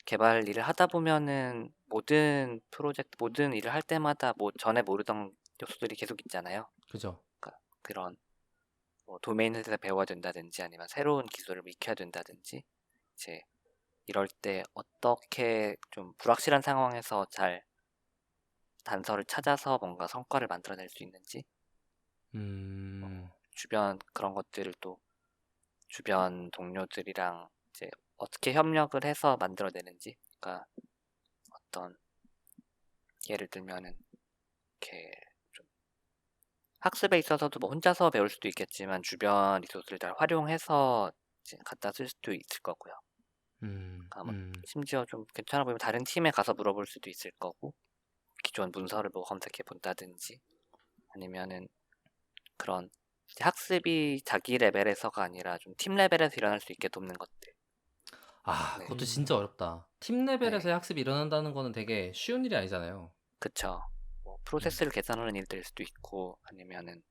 Speaker 4: 개발 일을 하다 보면은 모든 프로젝트, 모든 일을 할 때마다 뭐 전에 모르던 요소들이 계속 있잖아요.
Speaker 1: 그죠.
Speaker 4: 그러니까 그런 뭐 도메인에 대해서 배워야 된다든지 아니면 새로운 기술을 익혀야 된다든지 이제 이럴 때 어떻게 좀 불확실한 상황에서 잘 단서를 찾아서 뭔가 성과를 만들어낼 수 있는지 주변 그런 것들을 또 주변 동료들이랑 이제 어떻게 협력을 해서 만들어내는지 그러니까 어떤 예를 들면은 이렇게 좀 학습에 있어서도 뭐 혼자서 배울 수도 있겠지만 주변 리소스를 잘 활용해서 이제 갖다 쓸 수도 있을 거고요. 그러니까 뭐 심지어 좀 괜찮아 보이면 다른 팀에 가서 물어볼 수도 있을 거고 기존 문서를 뭐 검색해 본다든지 아니면은 그런 이제 학습이 자기 레벨에서가 아니라 좀 팀 레벨에서 일어날 수 있게 돕는 것들.
Speaker 1: 아,
Speaker 4: 네,
Speaker 1: 그것도
Speaker 2: 음.
Speaker 1: 진짜 어렵다. 팀 레벨에서의
Speaker 4: 네,
Speaker 1: 학습이 일어난다는 거는 되게 쉬운 일이 아니잖아요.
Speaker 4: 그쵸. 뭐
Speaker 1: 음.
Speaker 4: 프로세스를 개선하는 일들일 수도 있고 아니면은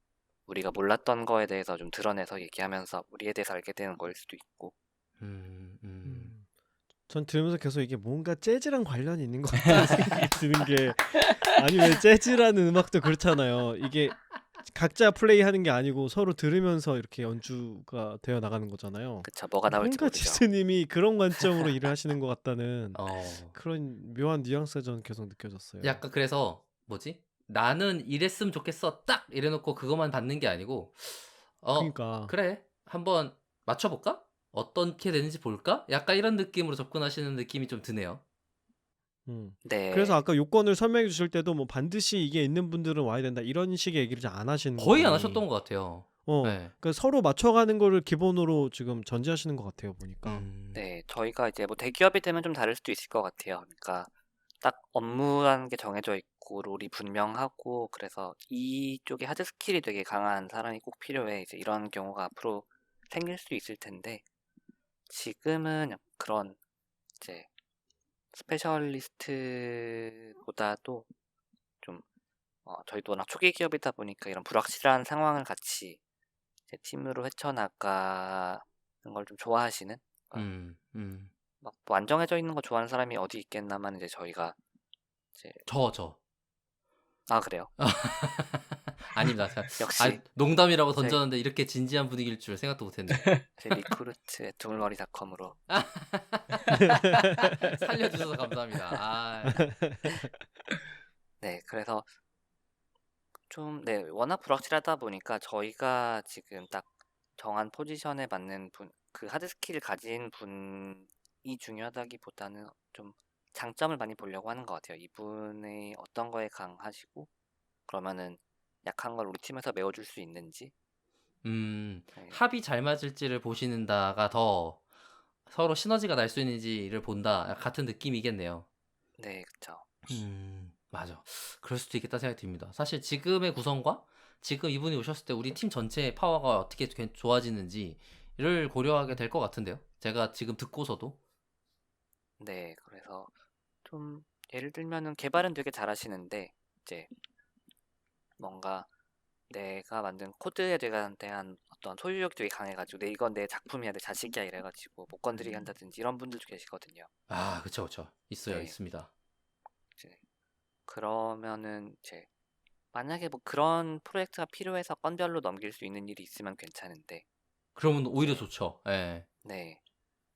Speaker 4: 우리가 몰랐던 거에 대해서 좀 드러내서 얘기하면서 우리에 대해서 알게 되는 거일 수도 있고.
Speaker 2: 전 들으면서 계속 이게 뭔가 재즈랑 관련이 있는 것 같다는 생각이 드는 게 아니 왜 재즈라는 음악도 그렇잖아요. 이게 각자 플레이하는 게 아니고 서로 들으면서 이렇게 연주가 되어 나가는 거잖아요.
Speaker 4: 그쵸. 뭐가 나올지
Speaker 2: 뭔가
Speaker 4: 모르죠.
Speaker 2: 지스님이 그런 관점으로 일을 하시는 것 같다는
Speaker 1: 어,
Speaker 2: 그런 묘한 뉘앙스가 저는 계속 느껴졌어요.
Speaker 1: 약간 그래서 뭐지? 나는 이랬으면 좋겠어. 딱 이래놓고 그것만 받는 게 아니고,
Speaker 2: 그러니까
Speaker 1: 그래. 한번 맞춰볼까? 어떻게 되는지 볼까? 약간 이런 느낌으로 접근하시는 느낌이 좀 드네요.
Speaker 2: 그래서
Speaker 4: 네,
Speaker 2: 아까 요건을 설명해 주실 때도 뭐 반드시 이게 있는 분들은 와야 된다 이런 식의 얘기를 잘 안 하시는
Speaker 1: 거의 안
Speaker 2: 거니.
Speaker 1: 하셨던 것 같아요. 네.
Speaker 2: 그러니까 서로 맞춰가는 거를 기본으로 지금 전제하시는 것 같아요 보니까.
Speaker 4: 네, 저희가 이제 뭐 대기업이 되면 좀 다를 수도 있을 것 같아요. 그러니까 딱 업무라는 게 정해져 있고 롤이 분명하고 그래서 이쪽에 하드 스킬이 되게 강한 사람이 꼭 필요해. 이제 이런 경우가 앞으로 생길 수 있을 텐데 지금은 그런 이제 스페셜리스트보다도 좀 저희도 워낙 초기 기업이다 보니까 이런 불확실한 상황을 같이 이제 팀으로 헤쳐나가는 걸 좀 좋아하시는 막뭐 안정해져 있는 거 좋아하는 사람이 어디 있겠나만 이제 저희가 이제
Speaker 1: 저.
Speaker 4: 아 그래요?
Speaker 1: 아닙니다.
Speaker 4: 역시
Speaker 1: 농담이라고
Speaker 4: 제,
Speaker 1: 던졌는데 이렇게 진지한 분위기일 줄 생각도 못했네.
Speaker 4: 제 리크루트의 두물머리닷컴으로
Speaker 1: 살려주셔서 감사합니다.
Speaker 4: 네 그래서 좀 네 워낙 불확실하다 보니까 저희가 지금 딱 정한 포지션에 맞는 분 그 하드 스킬을 가진 분이 중요하다기보다는 좀 장점을 많이 보려고 하는 것 같아요. 이분이 어떤 거에 강하시고 그러면은 약한 걸 우리 팀에서 메워줄 수 있는지. 네,
Speaker 1: 합이 잘 맞을지를 보시는다가 더 서로 시너지가 날 수 있는지를 본다. 같은 느낌이겠네요.
Speaker 4: 네, 그쵸.
Speaker 1: 맞아. 그럴 수도 있겠다 생각이 듭니다. 사실 지금의 구성과 지금 이분이 오셨을 때 우리 팀 전체의 파워가 어떻게 좋아지는지를 고려하게 될 것 같은데요. 제가 지금 듣고서도.
Speaker 4: 네, 그래서 좀 예를 들면은 개발은 되게 잘하시는데 이제 뭔가 내가 만든 코드에 대한 어떤 소유욕이 되게 강해가지고 이건 내 작품이야 내 자식이야 이래가지고 못 건드리게 한다든지 이런 분들도 계시거든요.
Speaker 1: 아, 그쵸. 있어요,
Speaker 4: 네,
Speaker 1: 있습니다.
Speaker 4: 이제 그러면은 이제 만약에 뭐 그런 프로젝트가 필요해서 건별로 넘길 수 있는 일이 있으면 괜찮은데
Speaker 1: 그러면 오히려
Speaker 4: 네.
Speaker 1: 좋죠. 예.
Speaker 4: 네,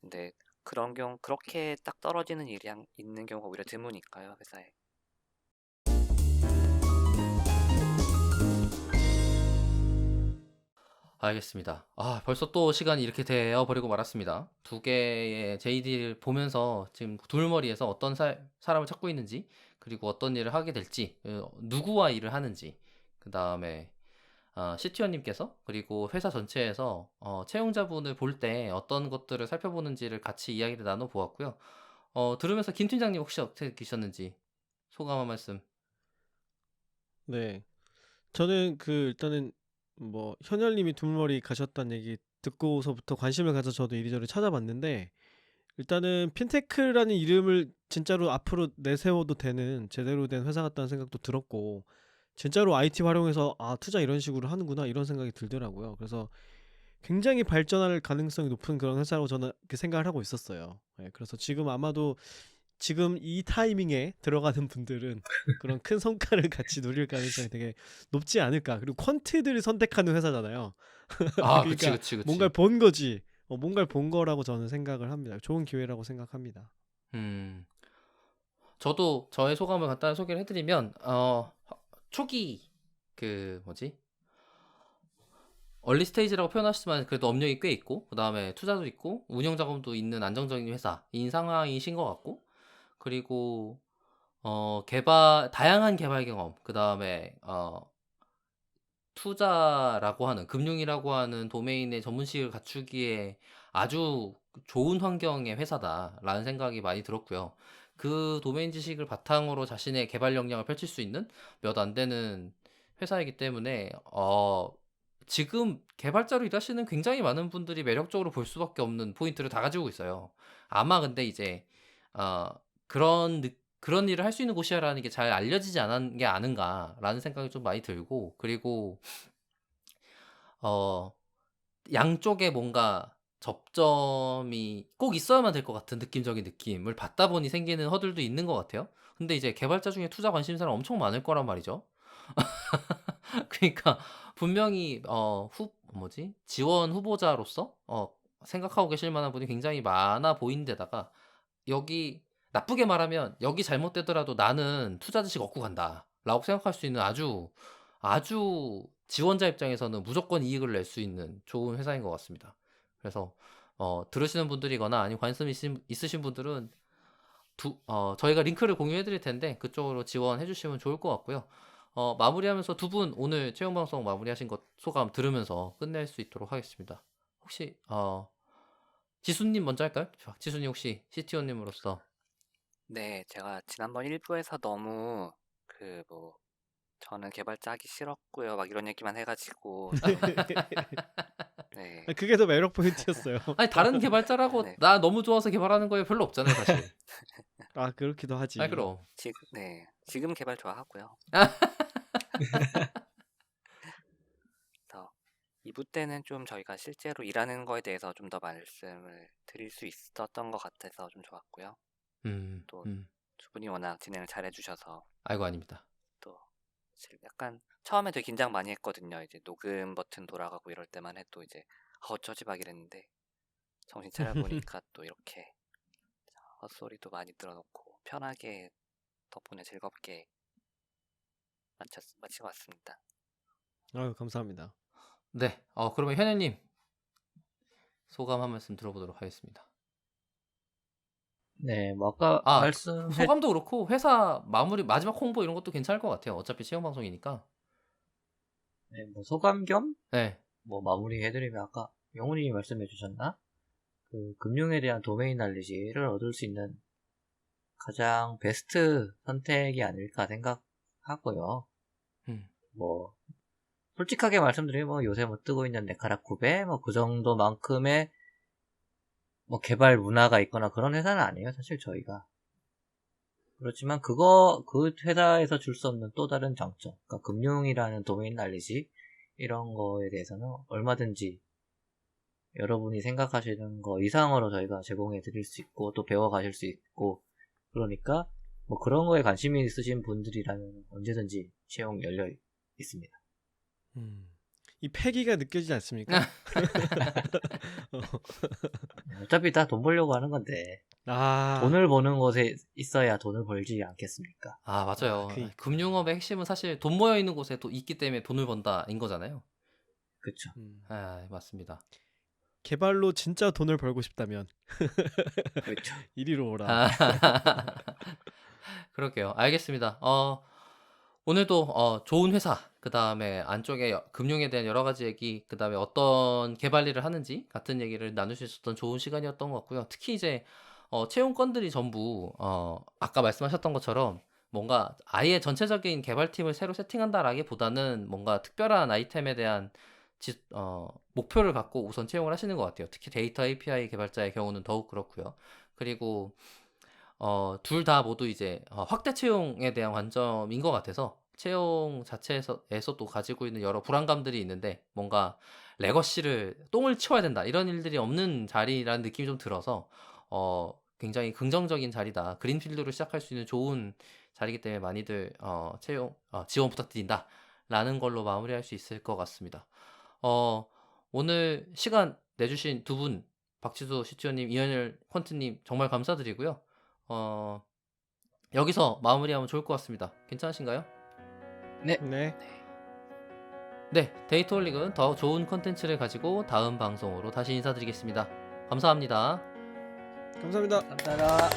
Speaker 4: 근데 그런 경우 그렇게 딱 떨어지는 일이 있는 경우가 오히려 드무니까요 회사에.
Speaker 1: 알겠습니다. 벌써 또 시간이 이렇게 되어버리고 말았습니다. 두 개의 JD를 보면서 지금 둘머리에서 어떤 사람을 찾고 있는지, 그리고 어떤 일을 하게 될지, 누구와 일을 하는지, 그 다음에 CTO님께서 그리고 회사 전체에서 채용자분을 볼 때 어떤 것들을 살펴보는지를 같이 이야기를 나눠보았고요. 들으면서 김 팀장님 혹시 어떻게 느끼셨는지 소감 한 말씀.
Speaker 2: 네, 저는 일단은 뭐 현열님이 두물머리 가셨다는 얘기 듣고서부터 관심을 가져 저도 이리저리 찾아봤는데 일단은 핀테크라는 이름을 진짜로 앞으로 내세워도 되는 제대로 된 회사 같다는 생각도 들었고 진짜로 IT 활용해서 투자 이런 식으로 하는구나 이런 생각이 들더라고요. 그래서 굉장히 발전할 가능성이 높은 그런 회사라고 저는 그 생각을 하고 있었어요. 예, 그래서 지금 아마도 지금 이 타이밍에 들어가는 분들은 그런 큰 성과를 같이 누릴 가능성이 되게 높지 않을까. 그리고 퀀트들이 선택하는 회사잖아요.
Speaker 1: 아, 그치,
Speaker 2: 그러니까
Speaker 1: 그치,
Speaker 2: 뭔가를
Speaker 1: 그치.
Speaker 2: 본 거지. 뭔가를 본 거라고 저는 생각을 합니다. 좋은 기회라고 생각합니다.
Speaker 1: 음, 저도 저의 소감을 간단히 소개를 해드리면, 초기, 그, 뭐지? 얼리 스테이지라고 표현하시지만 그래도 업력이 꽤 있고, 그 다음에 투자도 있고, 운영 자금도 있는 안정적인 회사인 상황이신 것 같고, 그리고, 다양한 개발 경험, 그 다음에, 투자라고 하는, 금융이라고 하는 도메인의 전문식을 갖추기에 아주 좋은 환경의 회사다라는 생각이 많이 들었고요. 그 도메인 지식을 바탕으로 자신의 개발 역량을 펼칠 수 있는 몇 안 되는 회사이기 때문에, 지금 개발자로 일하시는 굉장히 많은 분들이 매력적으로 볼 수밖에 없는 포인트를 다 가지고 있어요. 아마 근데 이제, 어, 그런 일을 할 수 있는 곳이라는 게 잘 알려지지 않은 게 아닌가라는 생각이 좀 많이 들고, 그리고 어, 양쪽에 뭔가 접점이 꼭 있어야만 될 것 같은 느낌적인 느낌을 받다 보니 생기는 허들도 있는 것 같아요. 근데 이제 개발자 중에 투자 관심사는 엄청 많을 거란 말이죠. 그러니까 분명히 뭐지? 지원 후보자로서 생각하고 계실 만한 분이 굉장히 많아 보이는 데다가, 여기 나쁘게 말하면 여기 잘못되더라도 나는 투자 지식 얻고 간다 라고 생각할 수 있는 아주 지원자 입장에서는 무조건 이익을 낼 수 있는 좋은 회사인 것 같습니다. 그래서 들으시는 분들이거나 아니면 관심 있으신 분들은 저희가 링크를 공유해 드릴 텐데 그쪽으로 지원해 주시면 좋을 것 같고요. 마무리하면서 두 분 오늘 채용 방송 마무리하신 것 소감 들으면서 끝낼 수 있도록 하겠습니다. 혹시 지수님 먼저 할까요? 지수님 혹시 CTO님으로서.
Speaker 4: 네, 제가 지난번 1부에서 너무 저는 개발자 하기 싫었고요. 막 이런 얘기만 해가지고 네,
Speaker 2: 그게 더 매력 포인트였어요.
Speaker 1: 아니 다른 개발자라고
Speaker 4: 네,
Speaker 1: 나 너무 좋아서 개발하는 거에 별로 없잖아요, 사실.
Speaker 2: 그렇기도 하지.
Speaker 1: 아니 그럼.
Speaker 4: 지금 개발 좋아하고요. 그래서 2부 때는 좀 저희가 실제로 일하는 거에 대해서 좀 더 말씀을 드릴 수 있었던 것 같아서 좀 좋았고요. 또 두 분이 워낙 진행을 잘 해주셔서
Speaker 1: 아이고 아닙니다.
Speaker 4: 또 약간 처음에 되게 긴장 많이 했거든요. 이제 녹음 버튼 돌아가고 이럴 때만 해도 이제 어쩌지 막 이랬는데 정신 차려보니까 또 이렇게 헛소리도 많이 들어놓고 편하게 덕분에 즐겁게 마친 것 같습니다.
Speaker 2: 아유, 감사합니다.
Speaker 1: 네, 그러면 현혜님 소감 한 말씀 들어보도록 하겠습니다.
Speaker 3: 네, 뭐 아까
Speaker 1: 소감도 그렇고 회사 마무리 마지막 홍보 이런 것도 괜찮을 것 같아요. 어차피 채용 방송이니까.
Speaker 3: 네, 뭐 소감 겸
Speaker 1: 네.
Speaker 3: 뭐 마무리 해드리면 아까 영훈이 말씀해 주셨나? 그 금융에 대한 도메인 날리지를 얻을 수 있는 가장 베스트 선택이 아닐까 생각하고요. 뭐 솔직하게 말씀드리면 뭐 요새 뭐 뜨고 있는 네카라쿠베 뭐 그 정도만큼의 뭐 개발 문화가 있거나 그런 회사는 아니에요, 사실 저희가. 그렇지만 그 회사에서 줄 수 없는 또 다른 장점, 그러니까 금융이라는 도메인 날리지 이런 거에 대해서는 얼마든지 여러분이 생각하시는 거 이상으로 저희가 제공해 드릴 수 있고 또 배워 가실 수 있고, 그러니까 뭐 그런 거에 관심이 있으신 분들이라면 언제든지 채용 열려 있습니다.
Speaker 2: 이 패기가 느껴지지 않습니까?
Speaker 3: 어차피 다 돈 벌려고 하는 건데 돈을 버는 곳에 있어야 돈을 벌지 않겠습니까?
Speaker 1: 맞아요.
Speaker 2: 그러니까.
Speaker 1: 금융업의 핵심은 사실 돈 모여 있는 곳에 또 있기 때문에 돈을 번다인 거잖아요.
Speaker 3: 그렇죠.
Speaker 1: 맞습니다.
Speaker 2: 개발로 진짜 돈을 벌고 싶다면
Speaker 3: 그렇죠.
Speaker 2: 이리로 오라.
Speaker 1: 그럴게요. 알겠습니다. 오늘도 좋은 회사, 그 다음에 안쪽에 금융에 대한 여러 가지 얘기, 그 다음에 어떤 개발 일을 하는지 같은 얘기를 나눌 수 있었던 좋은 시간이었던 것 같고요. 특히 이제 채용 건들이 전부 아까 말씀하셨던 것처럼 뭔가 아예 전체적인 개발팀을 새로 세팅한다라기보다는 뭔가 특별한 아이템에 대한 목표를 갖고 우선 채용을 하시는 것 같아요. 특히 데이터 API 개발자의 경우는 더욱 그렇고요. 그리고 둘 다 모두 이제 확대 채용에 대한 관점인 것 같아서 채용 자체에서 또 가지고 있는 여러 불안감들이 있는데 뭔가 레거시를 똥을 치워야 된다 이런 일들이 없는 자리라는 느낌이 좀 들어서 굉장히 긍정적인 자리다. 그린필드로 시작할 수 있는 좋은 자리이기 때문에 많이들 지원 부탁드린다라는 걸로 마무리할 수 있을 것 같습니다. 오늘 시간 내주신 두 분 박지수 CTO님, 이현열 퀀트님 정말 감사드리고요. 여기서 마무리하면 좋을 것 같습니다. 괜찮으신가요?
Speaker 2: 네.
Speaker 1: 네, 데이터홀릭은 더 좋은 컨텐츠를 가지고 다음 방송으로 다시 인사드리겠습니다. 감사합니다.
Speaker 2: 감사합니다.
Speaker 3: 감사합니다.